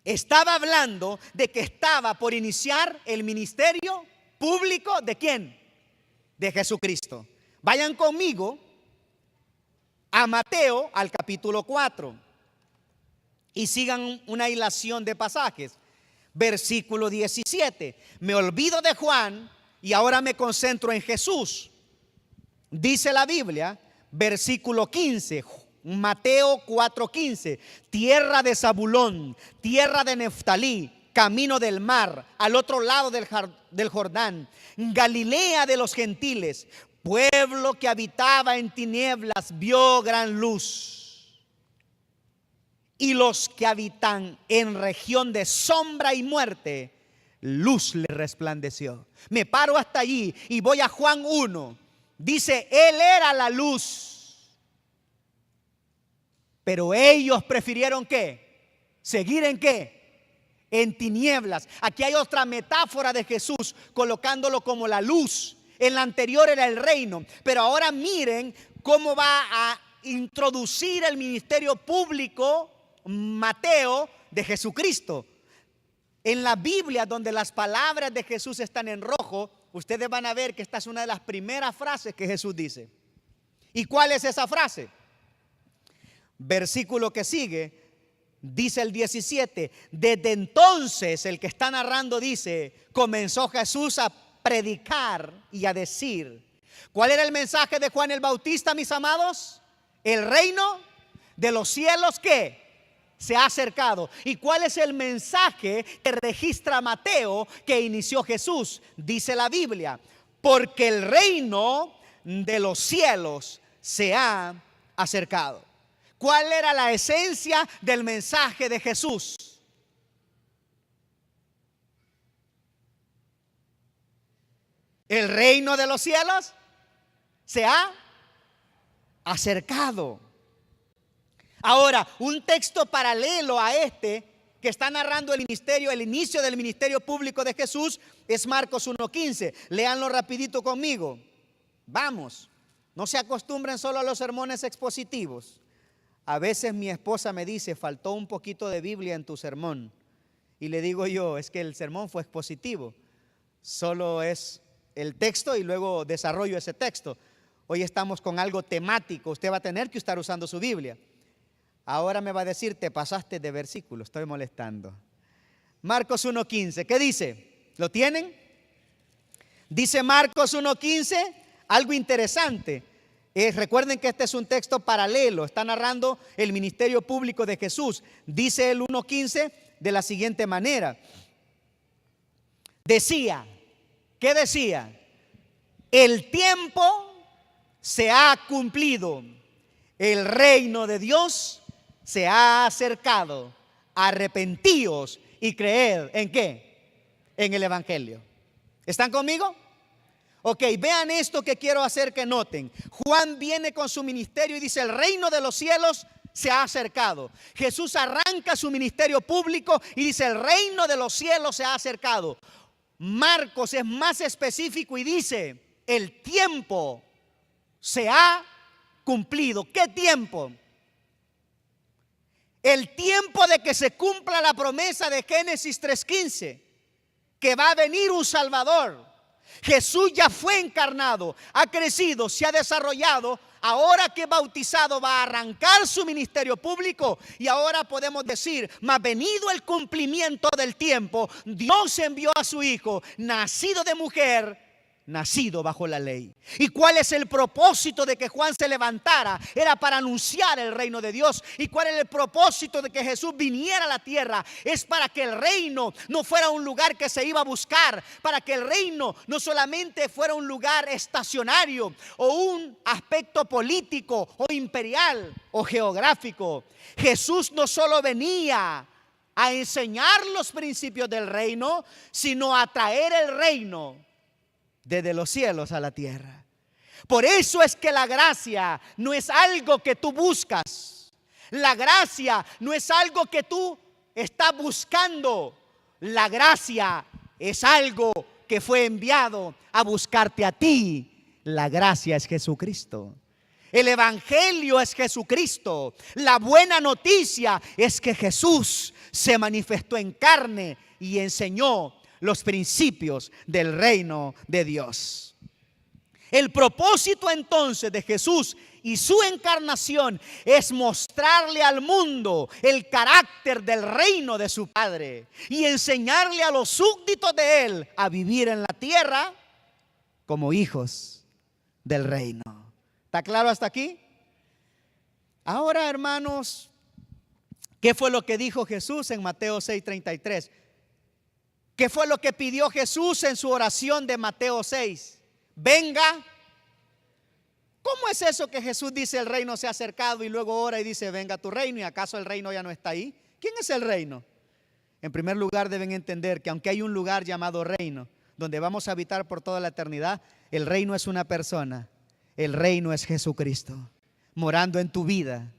Estaba hablando de que estaba por iniciar el ministerio público ¿de quién? De Jesucristo. Vayan conmigo a Mateo, al capítulo 4, y sigan una hilación de pasajes. Versículo 17. Me olvido de Juan y ahora me concentro en Jesús. Dice la Biblia, versículo 15, Mateo 4:15, tierra de Zabulón, tierra de Neftalí, camino del mar, al otro lado del Jordán, Galilea de los gentiles, pueblo que habitaba en tinieblas vio gran luz, y los que habitan en región de sombra y muerte, luz le resplandeció. Me paro hasta allí y voy a Juan 1. Dice, Él era la luz, pero ellos prefirieron ¿qué? Seguir en ¿qué? En tinieblas. Aquí hay otra metáfora de Jesús colocándolo como la luz. En la anterior era el reino, pero ahora miren cómo va a introducir el ministerio público Mateo de Jesucristo. En la Biblia, donde las palabras de Jesús están en rojo, ustedes van a ver que esta es una de las primeras frases que Jesús dice. ¿Y cuál es esa frase? Versículo que sigue, dice el 17, desde entonces el que está narrando dice, comenzó Jesús a predicar y a decir. ¿Cuál era el mensaje de Juan el Bautista, mis amados? El reino de los cielos ¿qué? Se ha acercado. ¿Y cuál es el mensaje que registra Mateo que inició Jesús? Dice la Biblia, porque el reino de los cielos se ha acercado. ¿Cuál era la esencia del mensaje de Jesús? El reino de los cielos se ha acercado. Ahora, un texto paralelo a este que está narrando el inicio del ministerio público de Jesús es Marcos 1:15. Léanlo rapidito conmigo. Vamos, no se acostumbren solo a los sermones expositivos. A veces mi esposa me dice, faltó un poquito de Biblia en tu sermón. Y le digo yo, es que el sermón fue expositivo. Solo es el texto y luego desarrollo ese texto. Hoy estamos con algo temático. Usted va a tener que estar usando su Biblia. Ahora me va a decir, te pasaste de versículo, estoy molestando. Marcos 1:15, ¿qué dice? ¿Lo tienen? Dice Marcos 1:15, algo interesante. Recuerden que este es un texto paralelo, está narrando el ministerio público de Jesús. Dice el 1:15 de la siguiente manera. Decía, ¿qué decía? El tiempo se ha cumplido, el reino de Dios se ha acercado, arrepentíos y creed ¿en qué? En el evangelio. ¿Están conmigo? Ok, vean esto que quiero hacer que noten. Juan viene con su ministerio y dice, el reino de los cielos se ha acercado. Jesús arranca su ministerio público y dice, el reino de los cielos se ha acercado. Marcos es más específico y dice, el tiempo se ha cumplido. ¿Qué tiempo? El tiempo de que se cumpla la promesa de Génesis 3:15, que va a venir un Salvador. Jesús ya fue encarnado, ha crecido, se ha desarrollado. Ahora que bautizado va a arrancar su ministerio público y ahora podemos decir, mas venido el cumplimiento del tiempo, Dios envió a su Hijo, nacido de mujer, nacido bajo la ley. ¿Y cuál es el propósito de que Juan se levantara? Era para anunciar el reino de Dios. ¿Y cuál es el propósito de que Jesús viniera a la tierra? Es para que el reino no fuera un lugar que se iba a buscar, para que el reino no solamente fuera un lugar estacionario o un aspecto político o imperial o geográfico. Jesús no solo venía a enseñar los principios del reino, sino a traer el reino desde los cielos a la tierra. Por eso es que la gracia no es algo que tú buscas. La gracia no es algo que tú estás buscando. La gracia es algo que fue enviado a buscarte a ti. La gracia es Jesucristo. El evangelio es Jesucristo. La buena noticia es que Jesús se manifestó en carne y enseñó los principios del reino de Dios. El propósito entonces de Jesús y su encarnación es mostrarle al mundo el carácter del reino de su Padre y enseñarle a los súbditos de Él a vivir en la tierra como hijos del reino. ¿Está claro hasta aquí? Ahora, hermanos, ¿qué fue lo que dijo Jesús en Mateo 6:33? ¿Qué fue lo que pidió Jesús en su oración de Mateo 6? Venga. ¿Cómo es eso que Jesús dice el reino se ha acercado y luego ora y dice venga tu reino? ¿Y acaso el reino ya no está ahí? ¿Quién es el reino? En primer lugar deben entender que aunque hay un lugar llamado reino, donde vamos a habitar por toda la eternidad, el reino es una persona. El reino es Jesucristo, morando en tu vida,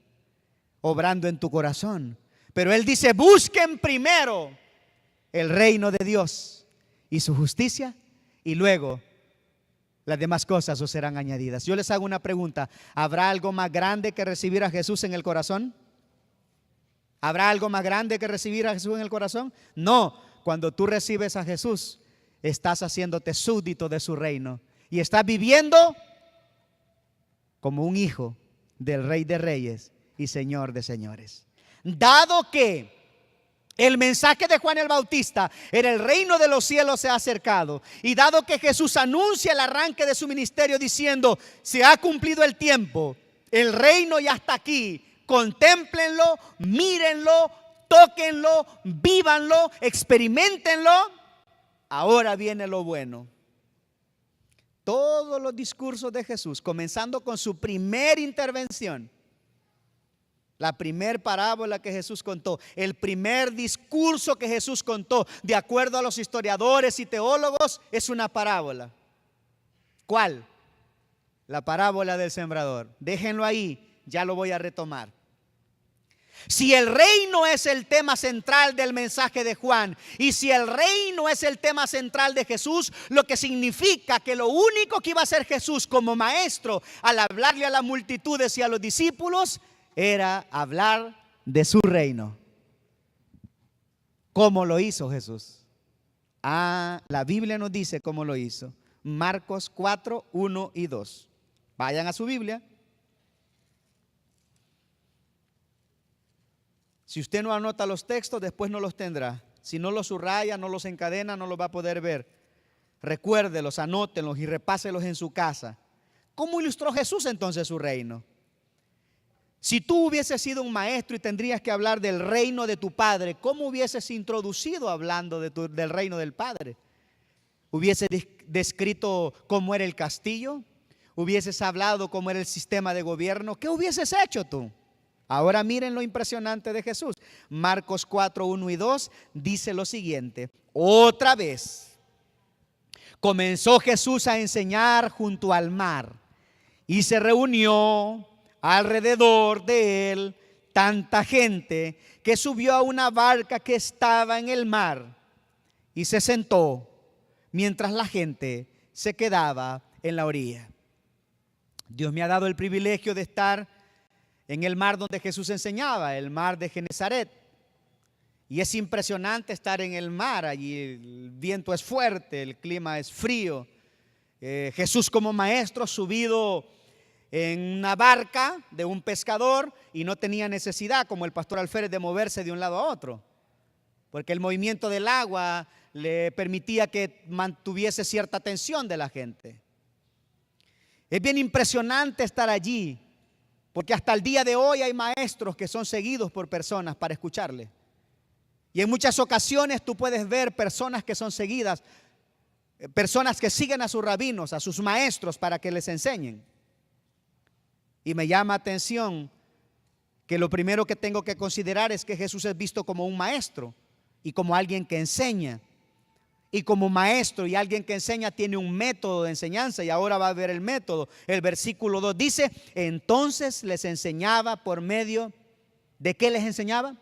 obrando en tu corazón. Pero Él dice, busquen primero el reino de Dios y su justicia, y luego las demás cosas os serán añadidas. Yo les hago una pregunta: ¿habrá algo más grande que recibir a Jesús en el corazón? ¿Habrá algo más grande que recibir a Jesús en el corazón? No, cuando tú recibes a Jesús, estás haciéndote súbdito de su reino y estás viviendo como un hijo del Rey de Reyes y Señor de Señores. Dado que el mensaje de Juan el Bautista era el reino de los cielos se ha acercado, y dado que Jesús anuncia el arranque de su ministerio diciendo, se ha cumplido el tiempo, el reino ya está aquí, contémplenlo, mírenlo, tóquenlo, vívanlo, experimentenlo. Ahora viene lo bueno. Todos los discursos de Jesús, comenzando con su primera intervención, la primera parábola que Jesús contó, el primer discurso que Jesús contó, de acuerdo a los historiadores y teólogos, es una parábola. ¿Cuál? La parábola del sembrador. Déjenlo ahí, ya lo voy a retomar. Si el reino es el tema central del mensaje de Juan, y si el reino es el tema central de Jesús, lo que significa que lo único que iba a hacer Jesús como maestro al hablarle a las multitudes y a los discípulos era hablar de su reino. ¿Cómo lo hizo Jesús? La Biblia nos dice cómo lo hizo. Marcos 4, 1 y 2. Vayan a su Biblia. Si usted no anota los textos, después no los tendrá. Si no los subraya, no los encadena, no los va a poder ver. Recuérdelos, anótenlos y repáselos en su casa. ¿Cómo ilustró Jesús entonces su reino? Si tú hubieses sido un maestro y tendrías que hablar del reino de tu padre, ¿cómo hubieses introducido hablando del reino del Padre? ¿Hubieses descrito cómo era el castillo? ¿Hubieses hablado cómo era el sistema de gobierno? ¿Qué hubieses hecho tú? Ahora miren lo impresionante de Jesús. Marcos 4, 1 y 2 dice lo siguiente. Otra vez comenzó Jesús a enseñar junto al mar, y se reunió alrededor de él tanta gente que subió a una barca que estaba en el mar y se sentó mientras la gente se quedaba en la orilla. Dios me ha dado el privilegio de estar en el mar donde Jesús enseñaba, el mar de Genesaret. Y es impresionante estar en el mar. Allí el viento es fuerte, el clima es frío. Jesús como maestro subido en una barca de un pescador y no tenía necesidad, como el pastor Alférez, de moverse de un lado a otro, porque el movimiento del agua le permitía que mantuviese cierta tensión de la gente. Es bien impresionante estar allí, porque hasta el día de hoy hay maestros que son seguidos por personas para escucharle. Y en muchas ocasiones tú puedes ver personas que son seguidas, personas que siguen a sus rabinos, a sus maestros para que les enseñen. Y me llama atención que lo primero que tengo que considerar es que Jesús es visto como un maestro y como alguien que enseña. Y como maestro y alguien que enseña tiene un método de enseñanza, y ahora va a ver el método. El versículo 2 dice, entonces les enseñaba por medio, ¿de qué les enseñaba?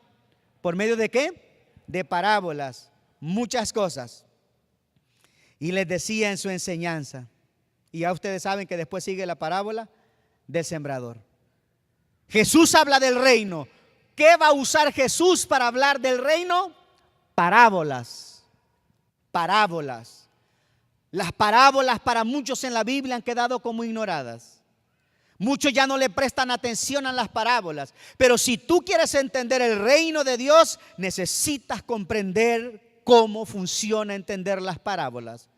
¿Por medio de qué? De parábolas, muchas cosas. Y les decía en su enseñanza, y ya ustedes saben que después sigue la parábola del sembrador. Jesús habla del reino. ¿Qué va a usar Jesús para hablar del reino? Parábolas. Parábolas. Las parábolas para muchos en la Biblia han quedado como ignoradas. Muchos ya no le prestan atención a las parábolas. Pero si tú quieres entender el reino de Dios, necesitas comprender cómo funciona entender las parábolas.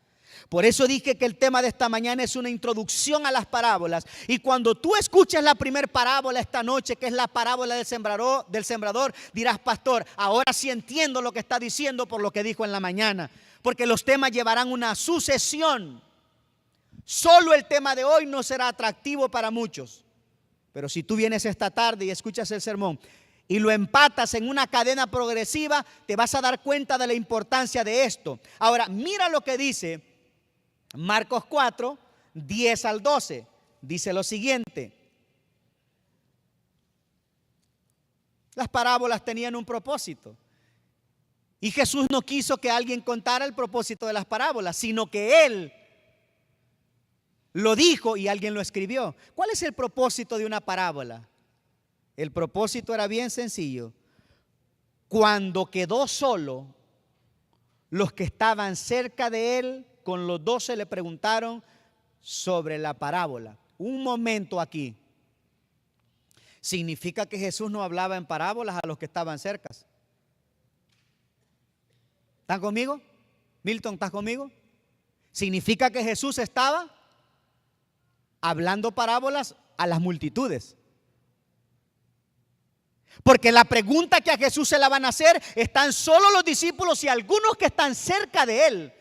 Por eso dije que el tema de esta mañana es una introducción a las parábolas. Y cuando tú escuches la primera parábola esta noche, que es la parábola del sembrador, dirás: pastor, ahora sí entiendo lo que está diciendo por lo que dijo en la mañana. Porque los temas llevarán una sucesión. Solo el tema de hoy no será atractivo para muchos. Pero si tú vienes esta tarde y escuchas el sermón y lo empatas en una cadena progresiva, te vas a dar cuenta de la importancia de esto. Ahora, mira lo que dice Marcos 4, 10 al 12. Dice lo siguiente: las parábolas tenían un propósito. Y Jesús no quiso que alguien contara el propósito de las parábolas, sino que Él lo dijo y alguien lo escribió. ¿Cuál es el propósito de una parábola? El propósito era bien sencillo. Cuando quedó solo, los que estaban cerca de Él, con los 12, le preguntaron sobre la parábola. Un momento aquí. ¿Significa que Jesús no hablaba en parábolas a los que estaban cerca? ¿Están conmigo? Milton, ¿estás conmigo? ¿Significa que Jesús estaba hablando parábolas a las multitudes? Porque la pregunta que a Jesús se la van a hacer, ¿están solo los discípulos y algunos que están cerca de Él?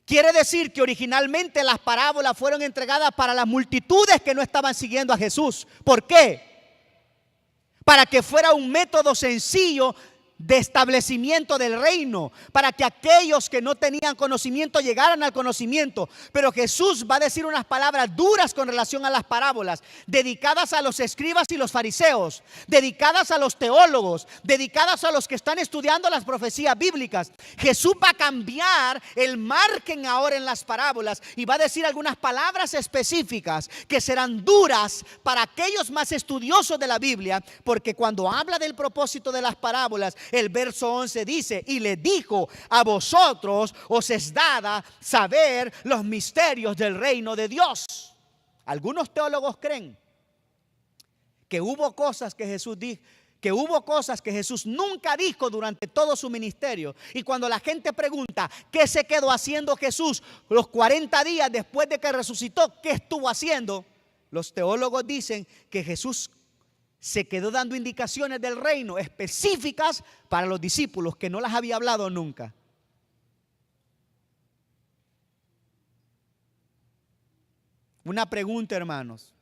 Quiere decir que originalmente las parábolas fueron entregadas para las multitudes que no estaban siguiendo a Jesús. ¿Por qué? Para que fuera un método sencillo de establecimiento del reino, para que aquellos que no tenían conocimiento llegaran al conocimiento. Pero Jesús va a decir unas palabras duras con relación a las parábolas, dedicadas a los escribas y los fariseos, dedicadas a los teólogos, dedicadas a los que están estudiando las profecías bíblicas. Jesús va a cambiar el margen ahora en las parábolas y va a decir algunas palabras específicas que serán duras para aquellos más estudiosos de la Biblia, porque cuando habla del propósito de las parábolas, el verso 11 dice: y le dijo: a vosotros os es dada saber los misterios del reino de Dios. Algunos teólogos creen que hubo cosas que Jesús dijo, que hubo cosas que Jesús nunca dijo durante todo su ministerio. Y cuando la gente pregunta ¿qué se quedó haciendo Jesús los 40 días después de que resucitó? ¿Qué estuvo haciendo? Los teólogos dicen que Jesús se quedó dando indicaciones del reino específicas para los discípulos que no las había hablado nunca. Una pregunta, hermanos.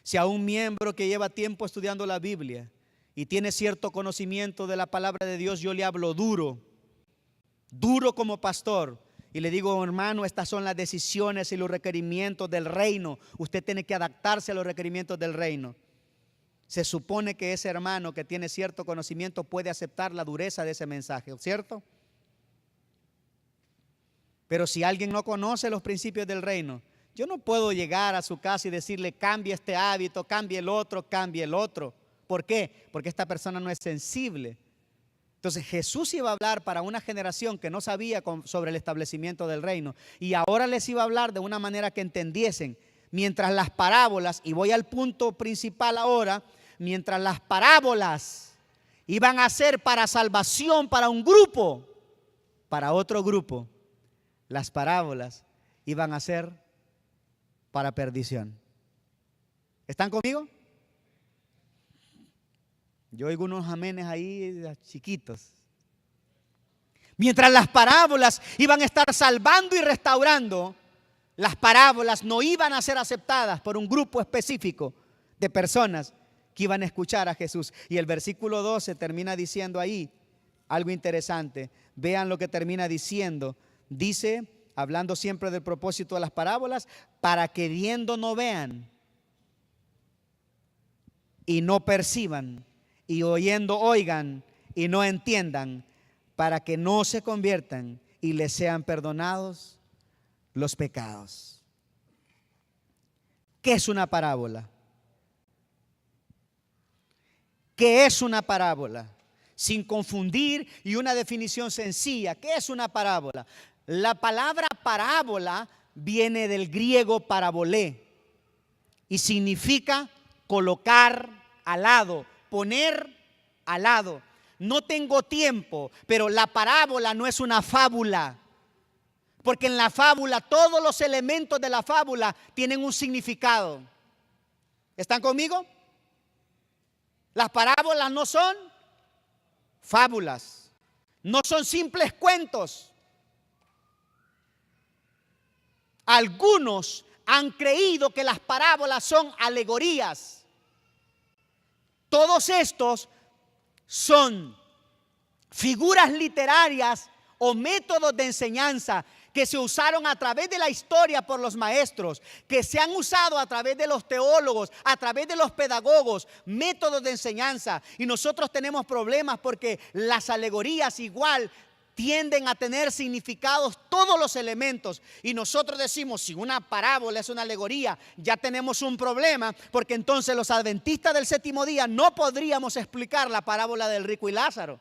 Si a un miembro que lleva tiempo estudiando la Biblia y tiene cierto conocimiento de la palabra de Dios, yo le hablo duro como pastor, y le digo: hermano, estas son las decisiones y los requerimientos del reino. Usted tiene que adaptarse a los requerimientos del reino. Se supone que ese hermano que tiene cierto conocimiento puede aceptar la dureza de ese mensaje, ¿cierto? Pero si alguien no conoce los principios del reino, yo no puedo llegar a su casa y decirle: cambie este hábito, cambie el otro, cambie el otro. ¿Por qué? Porque esta persona no es sensible. Entonces Jesús iba a hablar para una generación que no sabía sobre el establecimiento del reino, y ahora les iba a hablar de una manera que entendiesen. Mientras las parábolas, y voy al punto principal ahora, mientras las parábolas iban a ser para salvación para un grupo, para otro grupo, las parábolas iban a ser para perdición. ¿Están conmigo? Yo oigo unos amenes ahí chiquitos. Mientras las parábolas iban a estar salvando y restaurando, las parábolas no iban a ser aceptadas por un grupo específico de personas que iban a escuchar a Jesús. Y el versículo 12 termina diciendo ahí algo interesante. Vean lo que termina diciendo. Dice, hablando siempre del propósito de las parábolas: para que viendo no vean, y no perciban, y oyendo oigan, y no entiendan, para que no se conviertan y les sean perdonados los pecados. ¿Qué es una parábola? ¿Qué es una parábola? Sin confundir, y una definición sencilla. ¿Qué es una parábola? La palabra parábola viene del griego parabolé y significa colocar al lado, poner al lado. No tengo tiempo, pero la parábola no es una fábula, porque en la fábula todos los elementos de la fábula tienen un significado. ¿Están conmigo? Las parábolas no son fábulas, no son simples cuentos. Algunos han creído que las parábolas son alegorías. Todos estos son figuras literarias o métodos de enseñanza que se usaron a través de la historia por los maestros, que se han usado a través de los teólogos, a través de los pedagogos, métodos de enseñanza. Y nosotros tenemos problemas porque las alegorías igual tienden a tener significados todos los elementos. Y nosotros decimos, si una parábola es una alegoría, ya tenemos un problema, porque entonces los adventistas del séptimo día no podríamos explicar la parábola del rico y Lázaro.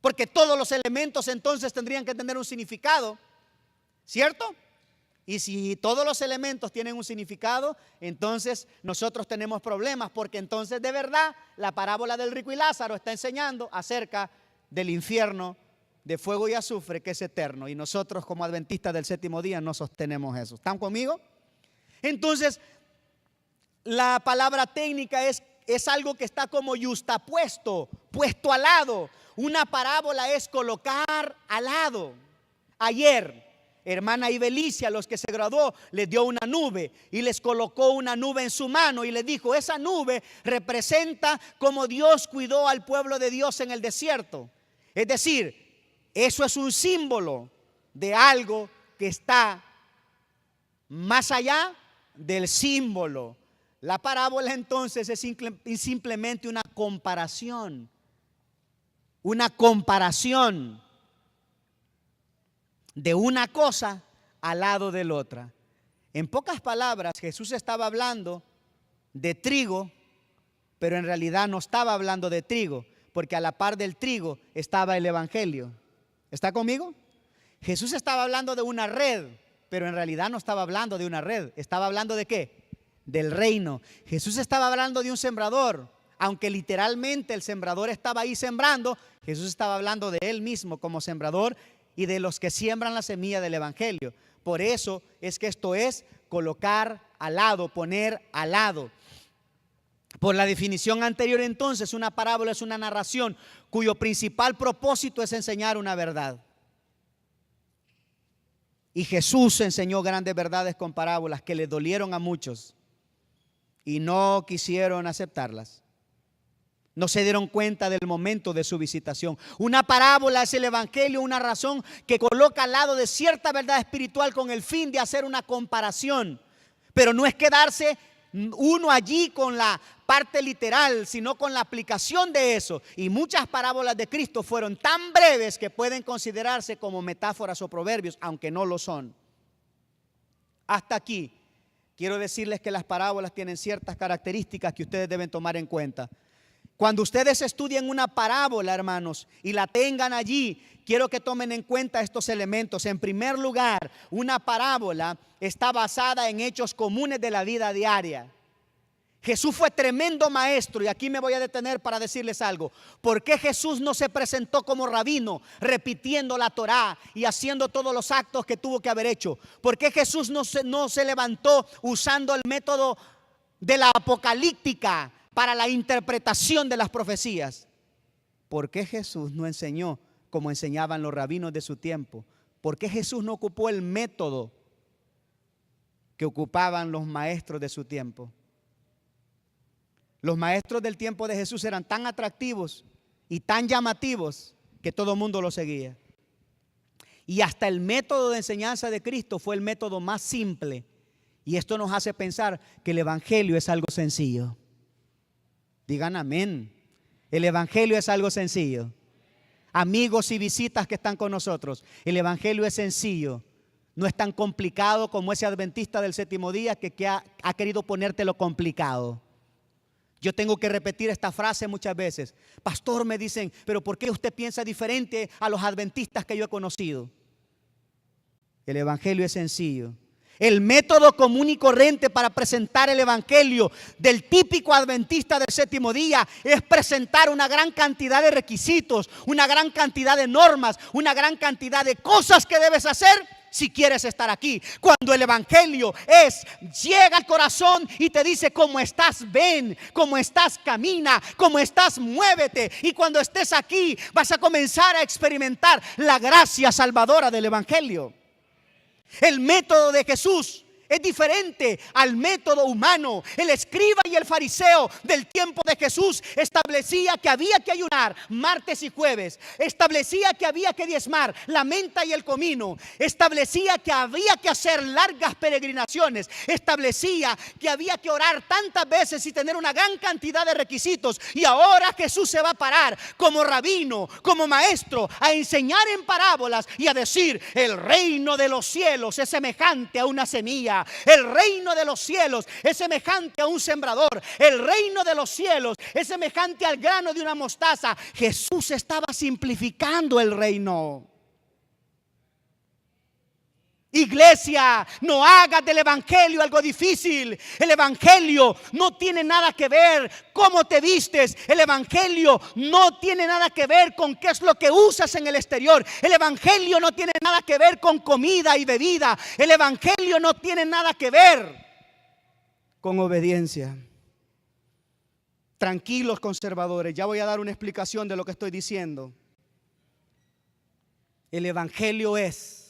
Porque todos los elementos entonces tendrían que tener un significado, ¿cierto? Y si todos los elementos tienen un significado, entonces nosotros tenemos problemas, porque entonces de verdad la parábola del rico y Lázaro está enseñando acerca del infierno de fuego y azufre que es eterno. Y nosotros como adventistas del séptimo día no sostenemos eso. ¿Están conmigo? Entonces, la palabra técnica es algo que está como yustapuesto, puesto al lado. Una parábola es colocar al lado. Ayer, hermana Ibelicia, a los que se graduó, les dio una nube y les colocó una nube en su mano y les dijo, esa nube representa cómo Dios cuidó al pueblo de Dios en el desierto. Es decir, eso es un símbolo de algo que está más allá del símbolo. La parábola entonces es simplemente una comparación. Una comparación de una cosa al lado de la otra. En pocas palabras, Jesús estaba hablando de trigo, pero en realidad no estaba hablando de trigo, porque a la par del trigo estaba el evangelio. ¿Está conmigo? Jesús estaba hablando de una red, pero en realidad no estaba hablando de una red. ¿Estaba hablando de qué? Del reino. Jesús estaba hablando de un sembrador. Aunque literalmente el sembrador estaba ahí sembrando, Jesús estaba hablando de él mismo como sembrador y de los que siembran la semilla del evangelio. Por eso es que esto es colocar al lado, poner al lado. Por la definición anterior entonces, una parábola es una narración cuyo principal propósito es enseñar una verdad. Y Jesús enseñó grandes verdades con parábolas que le dolieron a muchos y no quisieron aceptarlas. No se dieron cuenta del momento de su visitación. Una parábola es el evangelio, una razón que coloca al lado de cierta verdad espiritual con el fin de hacer una comparación. Pero no es quedarse uno allí con la parte literal, sino con la aplicación de eso. Y muchas parábolas de Cristo fueron tan breves que pueden considerarse como metáforas o proverbios, aunque no lo son. Hasta aquí quiero decirles que las parábolas tienen ciertas características que ustedes deben tomar en cuenta. Cuando ustedes estudien una parábola, hermanos, y la tengan allí, quiero que tomen en cuenta estos elementos. En primer lugar, una parábola está basada en hechos comunes de la vida diaria. Jesús fue tremendo maestro, y aquí me voy a detener para decirles algo. ¿Por qué Jesús no se presentó como rabino, repitiendo la Torá y haciendo todos los actos que tuvo que haber hecho? ¿Por qué Jesús no se levantó usando el método de la apocalíptica para la interpretación de las profecías? ¿Por qué Jesús no enseñó como enseñaban los rabinos de su tiempo? ¿Por qué Jesús no ocupó el método que ocupaban los maestros de su tiempo? Los maestros del tiempo de Jesús eran tan atractivos y tan llamativos que todo el mundo los seguía. Y hasta el método de enseñanza de Cristo fue el método más simple. Y esto nos hace pensar que el evangelio es algo sencillo. Digan amén. El evangelio es algo sencillo. Amigos y visitas que están con nosotros, el evangelio es sencillo. No es tan complicado como ese adventista del séptimo día que ha querido ponértelo complicado. Yo tengo que repetir esta frase muchas veces. Pastor, me dicen, pero ¿por qué usted piensa diferente a los adventistas que yo he conocido? El evangelio es sencillo. El método común y corriente para presentar el evangelio del típico adventista del séptimo día es presentar una gran cantidad de requisitos, una gran cantidad de normas, una gran cantidad de cosas que debes hacer si quieres estar aquí. Cuando el evangelio llega al corazón y te dice: cómo estás, ven, cómo estás, camina, cómo estás, muévete. Y cuando estés aquí vas a comenzar a experimentar la gracia salvadora del evangelio. El método de Jesús es diferente al método humano. El escriba y el fariseo del tiempo de Jesús establecía que había que ayunar martes y jueves, establecía que había que diezmar la menta y el comino, establecía que había que hacer largas peregrinaciones, establecía que había que orar tantas veces y tener una gran cantidad de requisitos. Y ahora Jesús se va a parar como rabino, como maestro, a enseñar en parábolas y a decir: el reino de los cielos es semejante a una semilla. El reino de los cielos es semejante a un sembrador. El reino de los cielos es semejante al grano de una mostaza. Jesús estaba simplificando el reino. Iglesia, no hagas del evangelio algo difícil. El evangelio no tiene nada que ver cómo te vistes. El evangelio no tiene nada que ver con qué es lo que usas en el exterior. El evangelio no tiene nada que ver con comida y bebida. El evangelio no tiene nada que ver con obediencia. Tranquilos, conservadores, ya voy a dar una explicación de lo que estoy diciendo. El evangelio es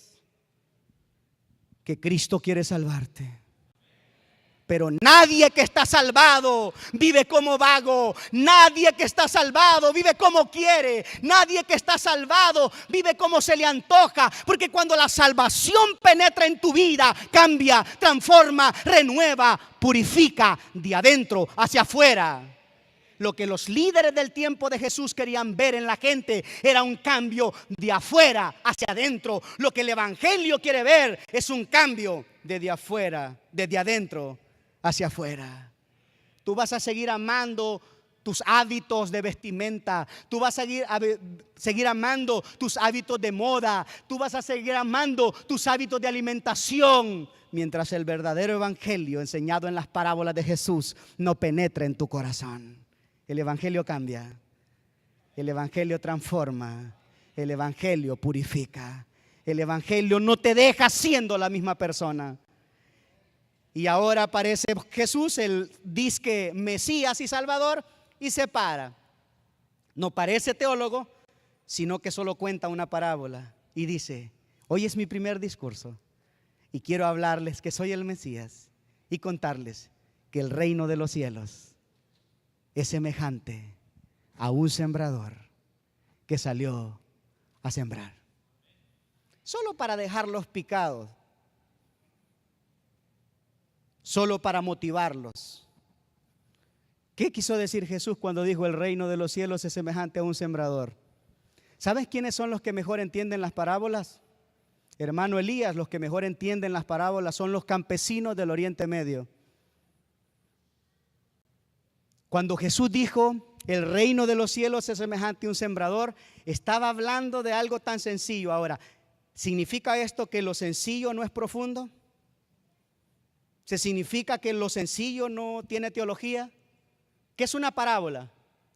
que Cristo quiere salvarte. Pero nadie que está salvado vive como vago. Nadie que está salvado vive como quiere. Nadie que está salvado vive como se le antoja. Porque cuando la salvación penetra en tu vida, cambia, transforma, renueva, purifica de adentro hacia afuera. Lo que los líderes del tiempo de Jesús querían ver en la gente era un cambio de afuera hacia adentro. Lo que el evangelio quiere ver es un cambio desde afuera, desde adentro hacia afuera. Tú vas a seguir amando tus hábitos de vestimenta. Tú vas a seguir amando tus hábitos de moda. Tú vas a seguir amando tus hábitos de alimentación, mientras el verdadero evangelio enseñado en las parábolas de Jesús no penetre en tu corazón. El evangelio cambia, el evangelio transforma, el evangelio purifica, el evangelio no te deja siendo la misma persona. Y ahora aparece Jesús, el disque Mesías y Salvador, y se para. No parece teólogo, sino que solo cuenta una parábola y dice: hoy es mi primer discurso y quiero hablarles que soy el Mesías y contarles que el reino de los cielos es semejante a un sembrador que salió a sembrar. Solo para dejarlos picados, solo para motivarlos. ¿Qué quiso decir Jesús cuando dijo el reino de los cielos es semejante a un sembrador? ¿Sabes quiénes son los que mejor entienden las parábolas? Hermano Elías, los que mejor entienden las parábolas son los campesinos del Oriente Medio. Cuando Jesús dijo el reino de los cielos es semejante a un sembrador, estaba hablando de algo tan sencillo. Ahora, ¿significa esto que lo sencillo no es profundo? ¿Se significa que lo sencillo no tiene teología? ¿Qué es una parábola?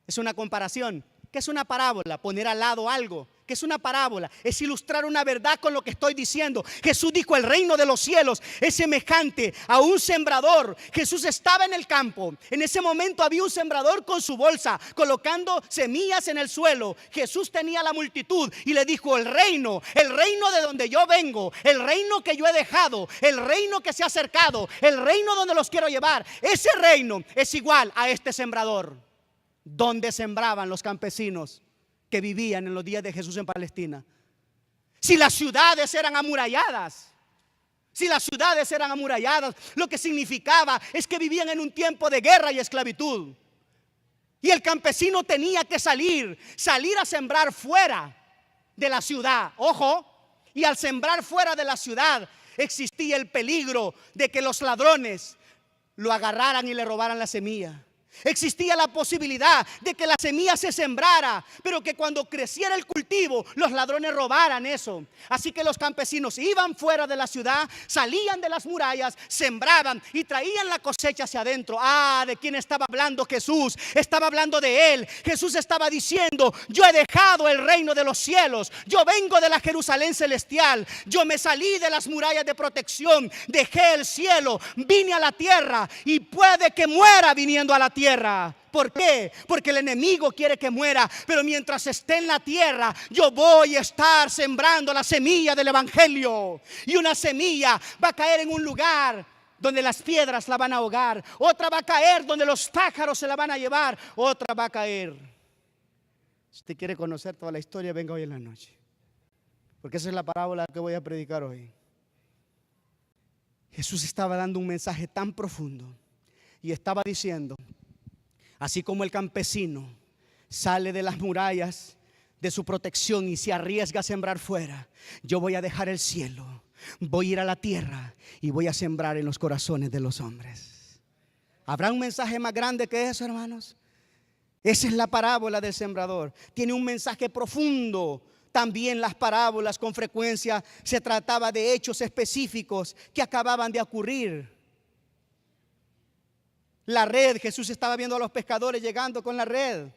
Es una comparación. ¿Qué es una parábola? Poner al lado algo. ¿Qué es una parábola? Es ilustrar una verdad con lo que estoy diciendo. Jesús dijo el reino de los cielos es semejante a un sembrador. Jesús estaba en el campo. En ese momento había un sembrador con su bolsa colocando semillas en el suelo. Jesús tenía la multitud y le dijo: el reino de donde yo vengo, el reino que yo he dejado, el reino que se ha acercado, el reino donde los quiero llevar, ese reino es igual a este sembrador. Donde sembraban los campesinos que vivían en los días de Jesús en Palestina. Si las ciudades eran amuralladas, lo que significaba es que vivían en un tiempo de guerra y esclavitud. Y el campesino tenía que salir a sembrar fuera de la ciudad. Ojo, Y al sembrar fuera de la ciudad, existía el peligro de que los ladrones lo agarraran y le robaran la semilla. Existía la posibilidad de que la semilla se sembrara, pero que cuando creciera el cultivo, los ladrones robaran eso. Así que los campesinos iban fuera de la ciudad, salían de las murallas, sembraban y traían la cosecha hacia adentro. ¿De quién estaba hablando Jesús? Estaba hablando de Él. Jesús estaba diciendo: yo he dejado el reino de los cielos, yo vengo de la Jerusalén celestial, yo me salí de las murallas de protección, dejé el cielo, vine a la tierra y puede que muera viniendo a la tierra. ¿Por qué? Porque el enemigo quiere que muera, pero mientras esté en la tierra, yo voy a estar sembrando la semilla del evangelio. Y una semilla va a caer en un lugar donde las piedras la van a ahogar, otra va a caer donde los pájaros se la van a llevar, otra va a caer. Si usted quiere conocer toda la historia, venga hoy en la noche, porque esa es la parábola que voy a predicar hoy. Jesús estaba dando un mensaje tan profundo y estaba diciendo: así como el campesino sale de las murallas de su protección y se arriesga a sembrar fuera, yo voy a dejar el cielo, voy a ir a la tierra y voy a sembrar en los corazones de los hombres. ¿Habrá un mensaje más grande que eso, hermanos? Esa es la parábola del sembrador. Tiene un mensaje profundo. También las parábolas con frecuencia se trataba de hechos específicos que acababan de ocurrir. La red, Jesús estaba viendo a los pescadores llegando con la red.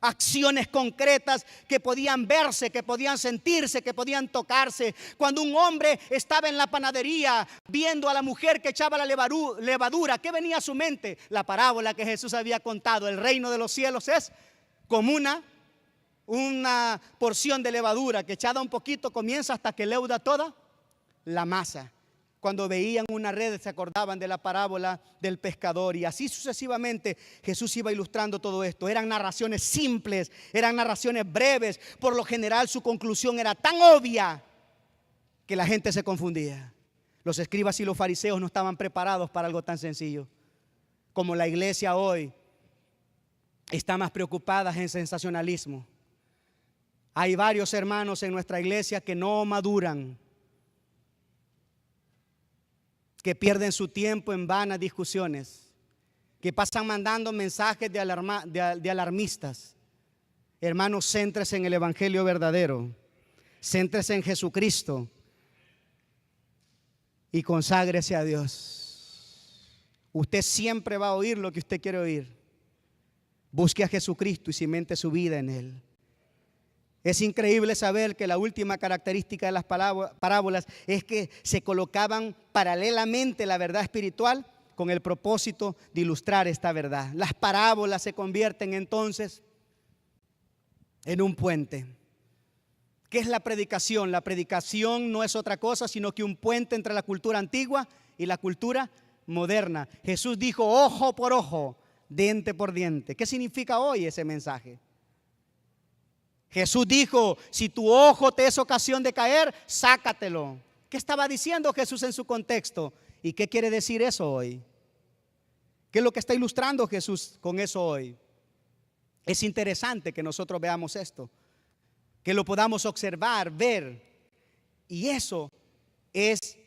Acciones concretas que podían verse, que podían sentirse, que podían tocarse. Cuando un hombre estaba en la panadería viendo a la mujer que echaba la levadura, ¿qué venía a su mente? La parábola que Jesús había contado. El reino de los cielos es como una porción de levadura que echada un poquito comienza hasta que leuda toda la masa. Cuando veían una red se acordaban de la parábola del pescador, y así sucesivamente Jesús iba ilustrando todo esto. Eran narraciones simples, eran narraciones breves. Por lo general su conclusión era tan obvia que la gente se confundía. Los escribas y los fariseos no estaban preparados para algo tan sencillo. Como la iglesia hoy está más preocupada en sensacionalismo. Hay varios hermanos en nuestra iglesia que no maduran, que pierden su tiempo en vanas discusiones, que pasan mandando mensajes de alarmistas. Hermanos, céntrese en el evangelio verdadero, céntrese en Jesucristo y conságrese a Dios. Usted siempre va a oír lo que usted quiere oír. Busque a Jesucristo y cimente su vida en Él. Es increíble saber que la última característica de las parábolas es que se colocaban paralelamente la verdad espiritual con el propósito de ilustrar esta verdad. Las parábolas se convierten entonces en un puente. ¿Qué es la predicación? La predicación no es otra cosa sino que un puente entre la cultura antigua y la cultura moderna. Jesús dijo: ojo por ojo, diente por diente. ¿Qué significa hoy ese mensaje? Jesús dijo: si tu ojo te es ocasión de caer, sácatelo. ¿Qué estaba diciendo Jesús en su contexto? ¿Y qué quiere decir eso hoy? ¿Qué es lo que está ilustrando Jesús con eso hoy? Es interesante que nosotros veamos esto, que lo podamos observar, ver. Y eso es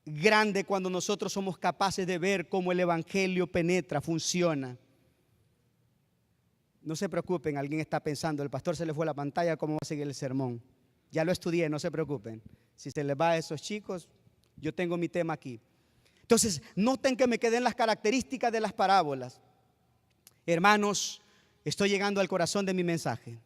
grande cuando nosotros somos capaces de ver cómo el evangelio penetra, funciona. No se preocupen, alguien está pensando: el pastor se le fue la pantalla, ¿cómo va a seguir el sermón? Ya lo estudié, no se preocupen. Si se les va a esos chicos, yo tengo mi tema aquí. Entonces, noten que me quedé en las características de las parábolas. Hermanos, estoy llegando al corazón de mi mensaje.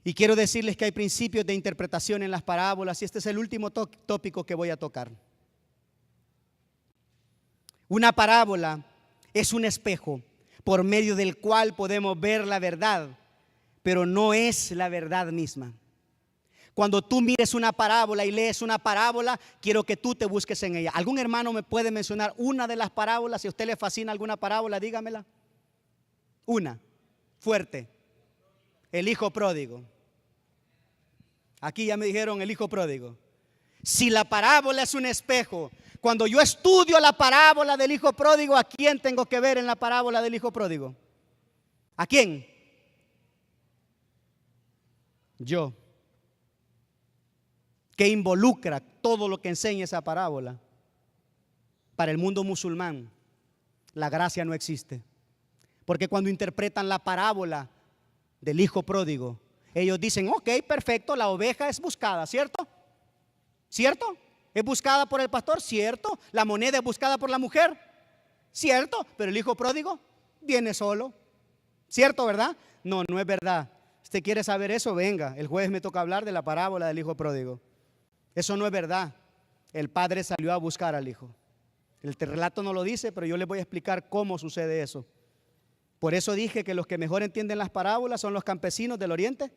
Y quiero decirles que hay principios de interpretación en las parábolas, y este es el último tópico que voy a tocar. Una parábola es un espejo por medio del cual podemos ver la verdad, pero no es la verdad misma. Cuando tú mires una parábola y lees una parábola, quiero que tú te busques en ella. ¿Algún hermano me puede mencionar una de las parábolas? Si a usted le fascina alguna parábola, dígamela. Una, fuerte. El hijo pródigo. Aquí ya me dijeron el hijo pródigo. Si la parábola es un espejo, cuando yo estudio la parábola del hijo pródigo, ¿a quién tengo que ver en la parábola del hijo pródigo? ¿A quién? yo, que involucra todo lo que enseña esa parábola. Para el mundo musulmán, la gracia no existe. Porque cuando interpretan la parábola del hijo pródigo, ellos dicen, ok, perfecto, la oveja es buscada, ¿cierto? ¿Cierto? ¿Es buscada por el pastor? ¿Cierto? ¿La moneda es buscada por la mujer? ¿Cierto? Pero el hijo pródigo viene solo. ¿Cierto, verdad? No, no es verdad. ¿Usted quiere saber eso? Venga, el jueves me toca hablar de la parábola del hijo pródigo. Eso no es verdad. El padre salió a buscar al hijo. El relato no lo dice, pero yo les voy a explicar cómo sucede eso. Por eso dije que los que mejor entienden las parábolas son los campesinos del Oriente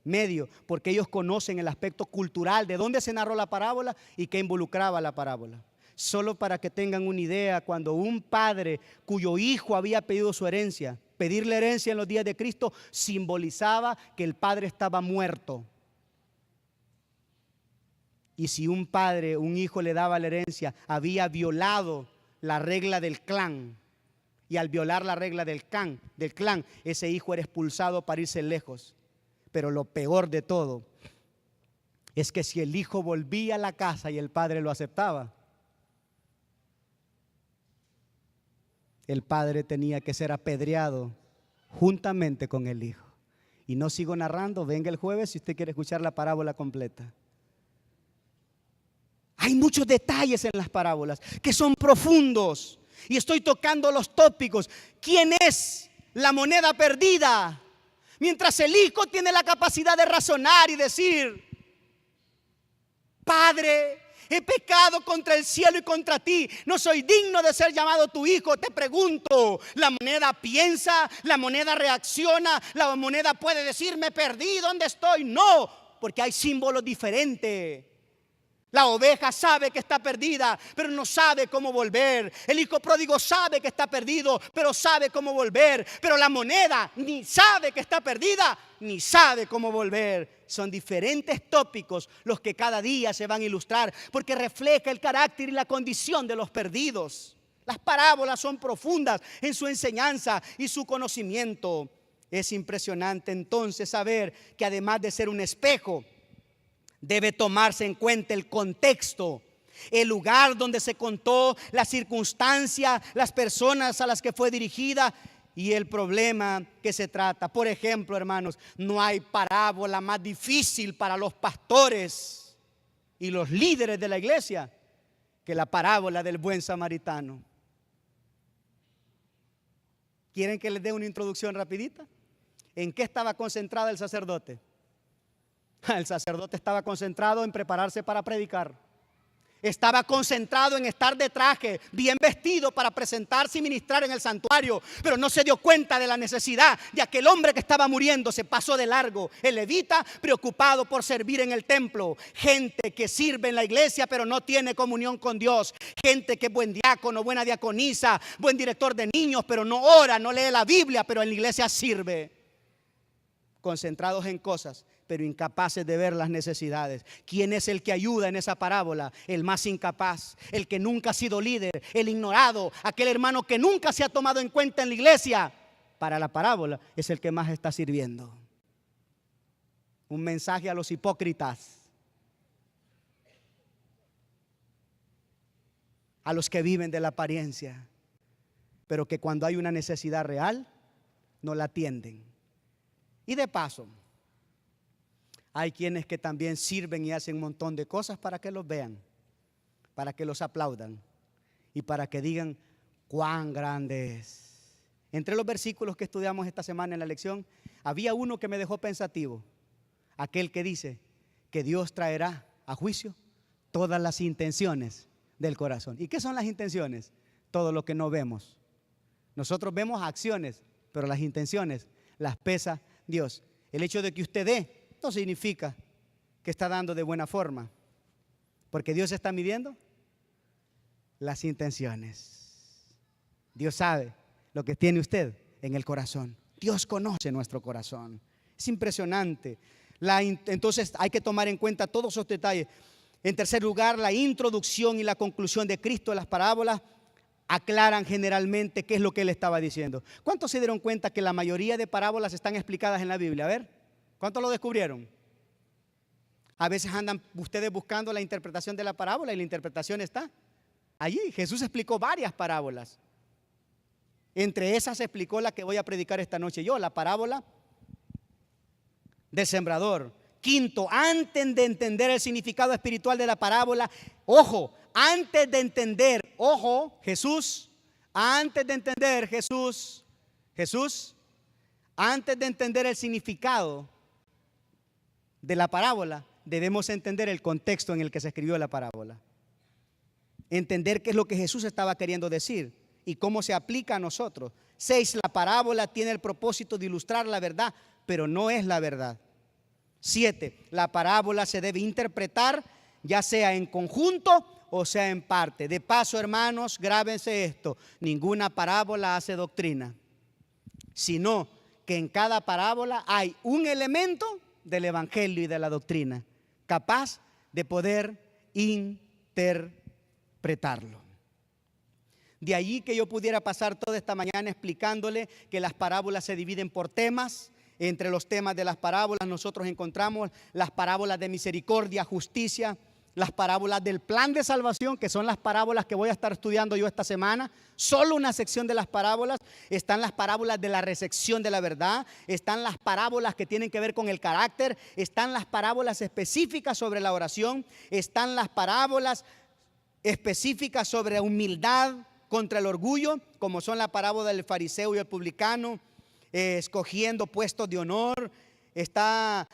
Medio, porque ellos conocen el aspecto cultural de dónde se narró la parábola y qué involucraba la parábola. Solo para que tengan una idea, cuando un padre cuyo hijo había pedido su herencia, pedirle herencia en los días de Cristo simbolizaba que el padre estaba muerto. Y si un padre, un hijo le daba la herencia, había violado la regla del clan. Y al violar la regla del clan, ese hijo era expulsado para irse lejos. Pero lo peor de todo es que si el hijo volvía a la casa y el padre lo aceptaba, el padre tenía que ser apedreado juntamente con el hijo. Y no sigo narrando, venga el jueves si usted quiere escuchar la parábola completa. Hay muchos detalles en las parábolas que son profundos y estoy tocando los tópicos. ¿Quién es la moneda perdida? Mientras el hijo tiene la capacidad de razonar y decir, Padre, he pecado contra el cielo y contra ti, no soy digno de ser llamado tu hijo. Te pregunto, ¿la moneda piensa? ¿La moneda reacciona? ¿La moneda puede decir, me perdí, ¿dónde estoy? No, porque hay símbolos diferentes. La oveja sabe que está perdida, pero no sabe cómo volver. El hijo pródigo sabe que está perdido, pero sabe cómo volver. Pero la moneda ni sabe que está perdida, ni sabe cómo volver. Son diferentes tópicos los que cada día se van a ilustrar, porque refleja el carácter y la condición de los perdidos. Las parábolas son profundas en su enseñanza y su conocimiento. Es impresionante entonces saber que además de ser un espejo, debe tomarse en cuenta el contexto, el lugar donde se contó, la circunstancia, las personas a las que fue dirigida y el problema que se trata. Por ejemplo, hermanos, no hay parábola más difícil para los pastores y los líderes de la iglesia que la parábola del buen samaritano. ¿Quieren que les dé una introducción rapidita? ¿En qué estaba concentrado el sacerdote? El sacerdote estaba concentrado en prepararse para predicar. Estaba concentrado en estar de traje, bien vestido para presentarse y ministrar en el santuario. Pero no se dio cuenta de la necesidad de aquel hombre que estaba muriendo. Se pasó de largo. El levita preocupado por servir en el templo. Gente que sirve en la iglesia pero no tiene comunión con Dios. Gente que es buen diácono, buena diaconisa, buen director de niños, pero no ora, no lee la Biblia, pero en la iglesia sirve. Concentrados en cosas, pero incapaces de ver las necesidades. ¿Quién es el que ayuda en esa parábola? El más incapaz, el que nunca ha sido líder, el ignorado, aquel hermano que nunca se ha tomado en cuenta en la iglesia. Para la parábola es el que más está sirviendo. Un mensaje a los hipócritas, a los que viven de la apariencia, pero que cuando hay una necesidad real no la atienden. Y de paso, hay quienes que también sirven y hacen un montón de cosas para que los vean, para que los aplaudan y para que digan cuán grande es. Entre los versículos que estudiamos esta semana en la lección, había uno que me dejó pensativo. Aquel que dice que Dios traerá a juicio todas las intenciones del corazón. ¿Y qué son las intenciones? Todo lo que no vemos. Nosotros vemos acciones, pero las intenciones las pesa Dios. El hecho de que usted dé no significa que está dando de buena forma, porque Dios está midiendo las intenciones. Dios sabe lo que tiene usted en el corazón. Dios conoce nuestro corazón. Es impresionante. Entonces hay que tomar en cuenta todos esos detalles. En tercer lugar, la introducción y la conclusión de Cristo en las parábolas aclaran generalmente qué es lo que Él estaba diciendo. ¿Cuántos se dieron cuenta que la mayoría de parábolas están explicadas en la Biblia? A ver, ¿cuántos lo descubrieron? A veces andan ustedes buscando la interpretación de la parábola y la interpretación está allí. Jesús explicó varias parábolas. Entre esas explicó la que voy a predicar esta noche yo, la parábola del sembrador. Quinto, antes de entender el significado espiritual de la parábola, ojo, antes de entender, ojo, Jesús, antes de entender antes de entender el significado de la parábola, debemos entender el contexto en el que se escribió la parábola. Entender qué es lo que Jesús estaba queriendo decir y cómo se aplica a nosotros. 6, la parábola tiene el propósito de ilustrar la verdad, pero no es la verdad. 7, la parábola se debe interpretar ya sea en conjunto o sea en parte. De paso, hermanos, grábense esto: ninguna parábola hace doctrina, sino que en cada parábola hay un elemento del evangelio y de la doctrina capaz de poder interpretarlo. De allí que yo pudiera pasar toda esta mañana explicándole que las parábolas se dividen por temas. Entre los temas de las parábolas nosotros encontramos las parábolas de misericordia, justicia, las parábolas del plan de salvación, que son las parábolas que voy a estar estudiando yo esta semana. Solo una sección de las parábolas. Están las parábolas de la recepción de la verdad, están las parábolas que tienen que ver con el carácter, están las parábolas específicas sobre la oración, están las parábolas específicas sobre humildad contra el orgullo, como son la parábola del fariseo y el publicano, escogiendo puestos de honor. Está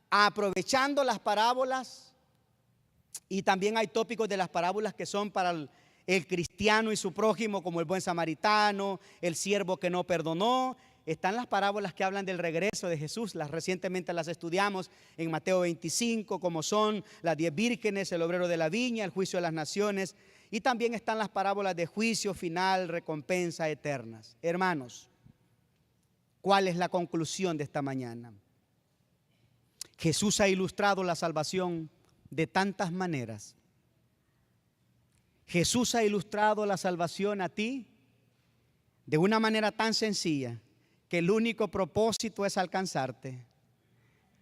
aprovechando las parábolas. Y también hay tópicos de las parábolas que son para el cristiano y su prójimo, como el buen samaritano, el siervo que no perdonó. Están las parábolas que hablan del regreso de Jesús. Recientemente las estudiamos en Mateo 25, como son las 10 vírgenes, el obrero de la viña, el juicio de las naciones. Y también están las parábolas de juicio final, recompensa eternas. Hermanos, ¿cuál es la conclusión de esta mañana? Jesús ha ilustrado la salvación de tantas maneras. Jesús ha ilustrado la salvación a ti de una manera tan sencilla, que el único propósito es alcanzarte,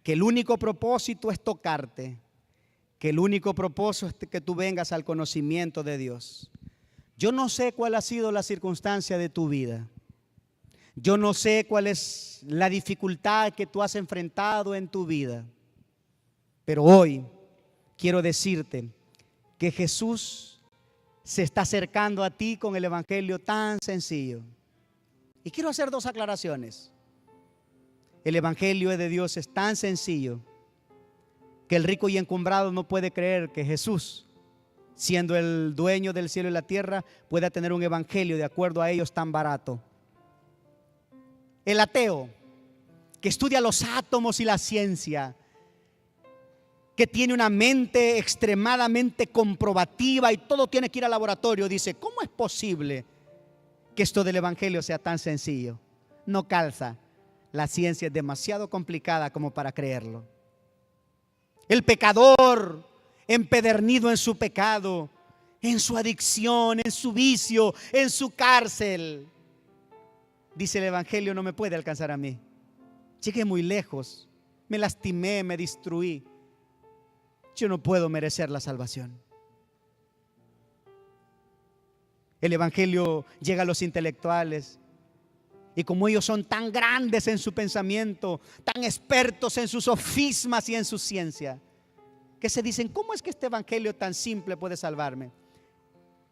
que el único propósito es tocarte, que el único propósito es que tú vengas al conocimiento de Dios. Yo no sé cuál ha sido la circunstancia de tu vida. Yo no sé cuál es la dificultad que tú has enfrentado en tu vida. Pero hoy quiero decirte que Jesús se está acercando a ti con el evangelio tan sencillo. Y quiero hacer dos aclaraciones. El evangelio de Dios es tan sencillo que el rico y encumbrado no puede creer que Jesús, siendo el dueño del cielo y la tierra, pueda tener un evangelio de acuerdo a ellos tan barato. El ateo que estudia los átomos y la ciencia, que tiene una mente extremadamente comprobativa y todo tiene que ir al laboratorio, dice: ¿cómo es posible que esto del evangelio sea tan sencillo? No calza. La ciencia es demasiado complicada como para creerlo. El pecador empedernido en su pecado, en su adicción, en su vicio, en su cárcel, dice: el evangelio no me puede alcanzar a mí. Llegué muy lejos, me lastimé, me destruí. Yo no puedo merecer la salvación. El evangelio llega a los intelectuales y como ellos son tan grandes en su pensamiento, tan expertos en sus sofismas y en su ciencia, que se dicen: ¿cómo es que este evangelio tan simple puede salvarme?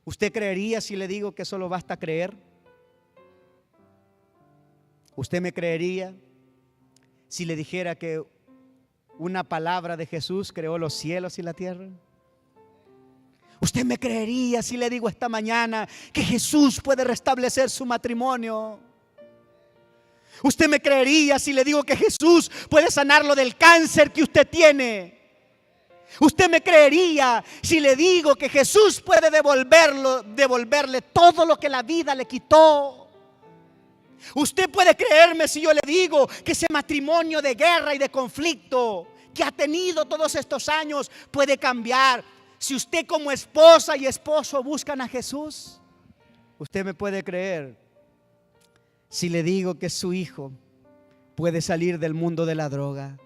¿Usted creería si le digo que solo basta creer? ¿Usted me creería si le dijera que una palabra de Jesús creó los cielos y la tierra? ¿Usted me creería si le digo esta mañana que Jesús puede restablecer su matrimonio? ¿Usted me creería si le digo que Jesús puede sanarlo del cáncer que usted tiene? ¿Usted me creería si le digo que Jesús puede devolverle todo lo que la vida le quitó? Usted puede creerme si yo le digo que ese matrimonio de guerra y de conflicto que ha tenido todos estos años puede cambiar. Si usted como esposa y esposo buscan a Jesús, usted me puede creer si le digo que su hijo puede salir del mundo de la droga.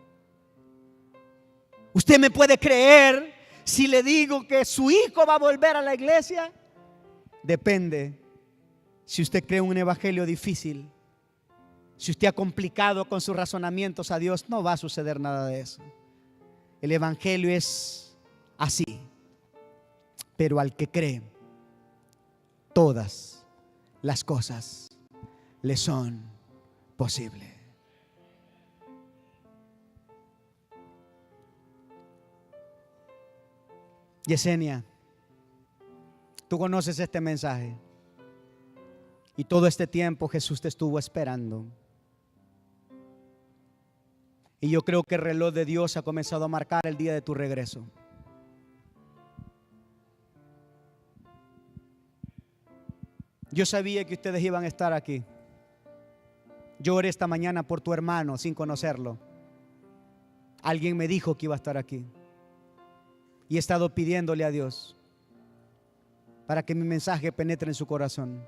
¿Usted me puede creer si le digo que su hijo va a volver a la iglesia? Depende. Si usted cree un evangelio difícil, si usted ha complicado con sus razonamientos a Dios, no va a suceder nada de eso. El evangelio es así. Pero al que cree, todas las cosas le son posibles. Yesenia, tú conoces este mensaje. Y todo este tiempo Jesús te estuvo esperando. Y yo creo que el reloj de Dios ha comenzado a marcar el día de tu regreso. Yo sabía que ustedes iban a estar aquí. Yo oré esta mañana por tu hermano sin conocerlo. Alguien me dijo que iba a estar aquí. Y he estado pidiéndole a Dios para que mi mensaje penetre en su corazón.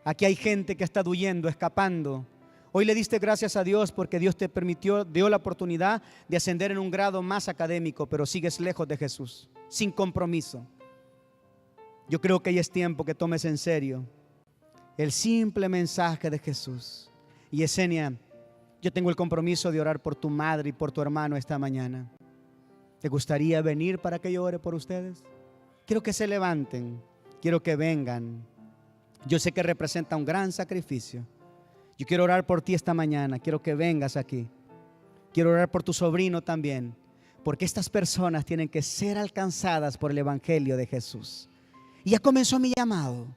Aquí hay gente que está huyendo, escapando. Hoy le diste gracias a Dios porque Dios te permitió, dio la oportunidad de ascender en un grado más académico, pero sigues lejos de Jesús, sin compromiso. Yo creo que ya es tiempo que tomes en serio el simple mensaje de Jesús. Y Yesenia, yo tengo el compromiso de orar por tu madre y por tu hermano esta mañana. ¿Te gustaría venir para que yo ore por ustedes? Quiero que se levanten, quiero que vengan. Yo sé que representa un gran sacrificio. Yo quiero orar por ti esta mañana, quiero que vengas aquí. Quiero orar por tu sobrino también, porque estas personas tienen que ser alcanzadas por el evangelio de Jesús. Y ya comenzó mi llamado.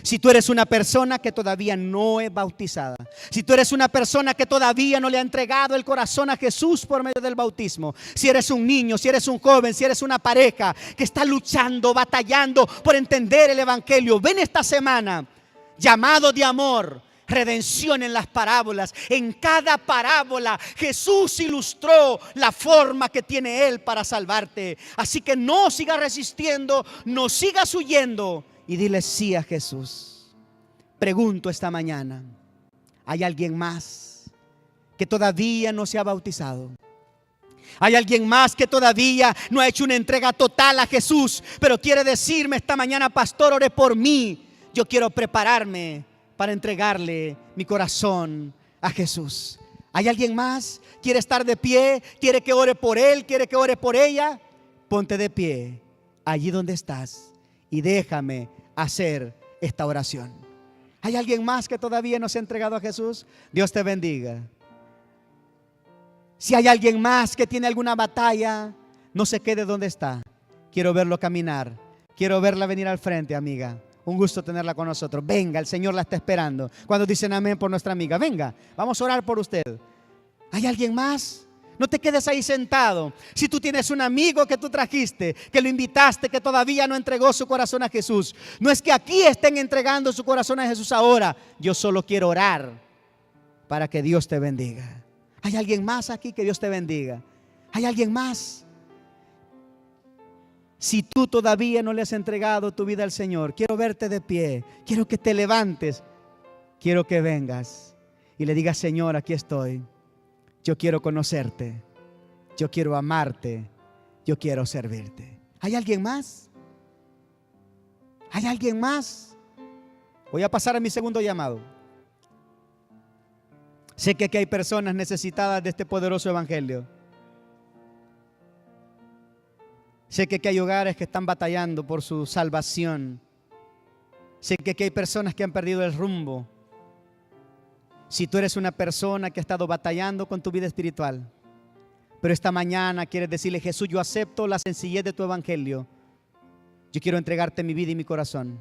Si tú eres una persona que todavía no es bautizada, si tú eres una persona que todavía no le ha entregado el corazón a Jesús por medio del bautismo, si eres un niño, si eres un joven, si eres una pareja que está luchando, batallando por entender el evangelio, ven esta semana, llamado de amor, redención en las parábolas. En cada parábola Jesús ilustró la forma que tiene Él para salvarte. Así que no sigas resistiendo, no sigas huyendo. Y dile sí a Jesús. Pregunto esta mañana, ¿hay alguien más que todavía no se ha bautizado? ¿Hay alguien más que todavía no ha hecho una entrega total a Jesús, pero quiere decirme esta mañana, pastor, ore por mí? Yo quiero prepararme para entregarle mi corazón a Jesús. ¿Hay alguien más? ¿Quiere estar de pie? ¿Quiere que ore por él? ¿Quiere que ore por ella? Ponte de pie allí donde estás y déjame hacer esta oración. ¿Hay alguien más que todavía no se ha entregado a Jesús? Dios te bendiga. Si hay alguien más que tiene alguna batalla, no se quede donde está. Quiero verlo caminar. Quiero verla venir al frente, amiga. Un gusto tenerla con nosotros. Venga, el Señor la está esperando. Cuando dicen amén por nuestra amiga, venga, vamos a orar por usted. ¿Hay alguien más? No te quedes ahí sentado. Si tú tienes un amigo que tú trajiste, que lo invitaste, que todavía no entregó su corazón a Jesús, no es que aquí estén entregando su corazón a Jesús ahora. Yo solo quiero orar para que Dios te bendiga. ¿Hay alguien más aquí? Que Dios te bendiga. ¿Hay alguien más? Si tú todavía no le has entregado tu vida al Señor, quiero verte de pie, quiero que te levantes, quiero que vengas y le digas, Señor, aquí estoy. Yo quiero conocerte, yo quiero amarte, yo quiero servirte. ¿Hay alguien más? ¿Hay alguien más? Voy a pasar a mi segundo llamado. Sé que aquí hay personas necesitadas de este poderoso evangelio. Sé que aquí hay hogares que están batallando por su salvación. Sé que aquí hay personas que han perdido el rumbo. Si tú eres una persona que ha estado batallando con tu vida espiritual, pero esta mañana quieres decirle, Jesús, yo acepto la sencillez de tu evangelio. Yo quiero entregarte mi vida y mi corazón.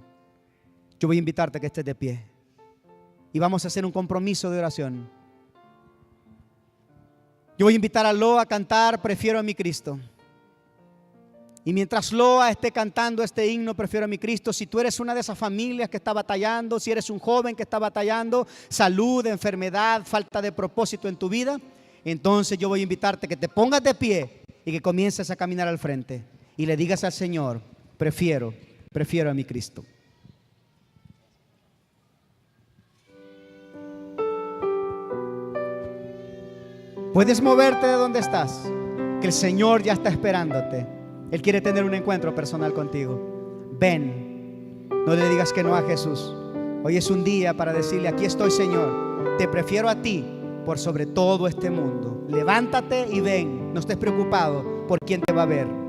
Yo voy a invitarte a que estés de pie. Y vamos a hacer un compromiso de oración. Yo voy a invitar a Loa a cantar Prefiero a mi Cristo. Y mientras Loa esté cantando este himno, Prefiero a mi Cristo, si tú eres una de esas familias que está batallando, si eres un joven que está batallando, salud, enfermedad, falta de propósito en tu vida, entonces yo voy a invitarte a que te pongas de pie y que comiences a caminar al frente y le digas al Señor, prefiero a mi Cristo. Puedes moverte de donde estás. porque el Señor ya está esperándote. Él quiere tener un encuentro personal contigo. Ven, no le digas que no a Jesús. Hoy es un día para decirle: aquí estoy, Señor, te prefiero a ti por sobre todo este mundo. Levántate y ven, no estés preocupado por quién te va a ver.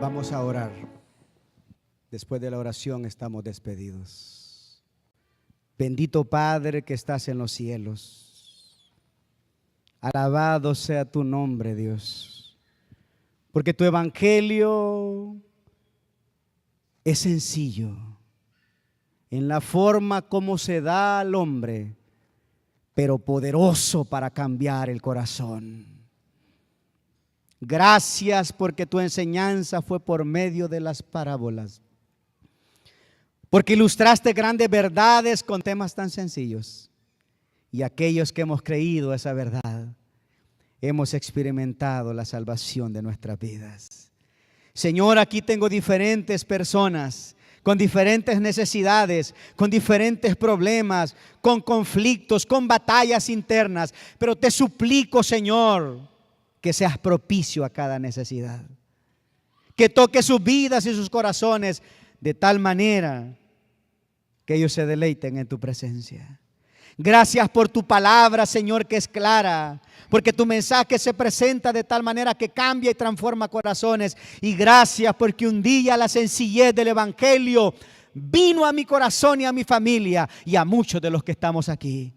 Vamos a orar. Después de la oración estamos despedidos. Bendito Padre que estás en los cielos. Alabado sea tu nombre, Dios. Porque tu evangelio es sencillo en la forma como se da al hombre, pero poderoso para cambiar el corazón. Gracias porque tu enseñanza fue por medio de las parábolas. Porque ilustraste grandes verdades con temas tan sencillos. Y aquellos que hemos creído esa verdad, hemos experimentado la salvación de nuestras vidas. Señor, aquí tengo diferentes personas con diferentes necesidades, con diferentes problemas, con conflictos, con batallas internas. Pero te suplico, Señor, que seas propicio a cada necesidad. Que toque sus vidas y sus corazones de tal manera que ellos se deleiten en tu presencia. Gracias por tu palabra, Señor, que es clara, porque tu mensaje se presenta de tal manera que cambia y transforma corazones. Y gracias porque un día la sencillez del Evangelio vino a mi corazón y a mi familia y a muchos de los que estamos aquí.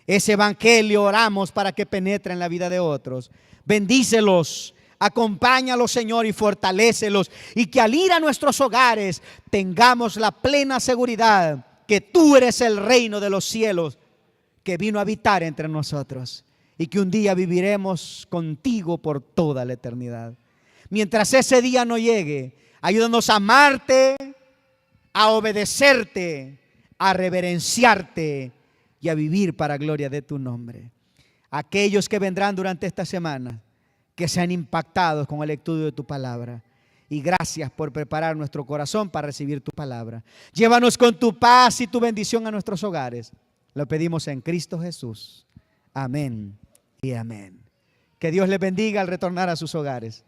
Ese Evangelio oramos para que penetre en la vida de otros. Bendícelos, acompáñalos, Señor, y fortalécelos. Y que al ir a nuestros hogares tengamos la plena seguridad que tú eres el reino de los cielos que vino a habitar entre nosotros. Y que un día viviremos contigo por toda la eternidad. Mientras ese día no llegue, ayúdanos a amarte, a obedecerte, a reverenciarte y a vivir para gloria de tu nombre. Aquellos que vendrán durante esta semana, que sean impactados con el estudio de tu palabra. Y gracias por preparar nuestro corazón para recibir tu palabra. Llévanos con tu paz y tu bendición a nuestros hogares. Lo pedimos en Cristo Jesús. Amén y amén. Que Dios les bendiga al retornar a sus hogares.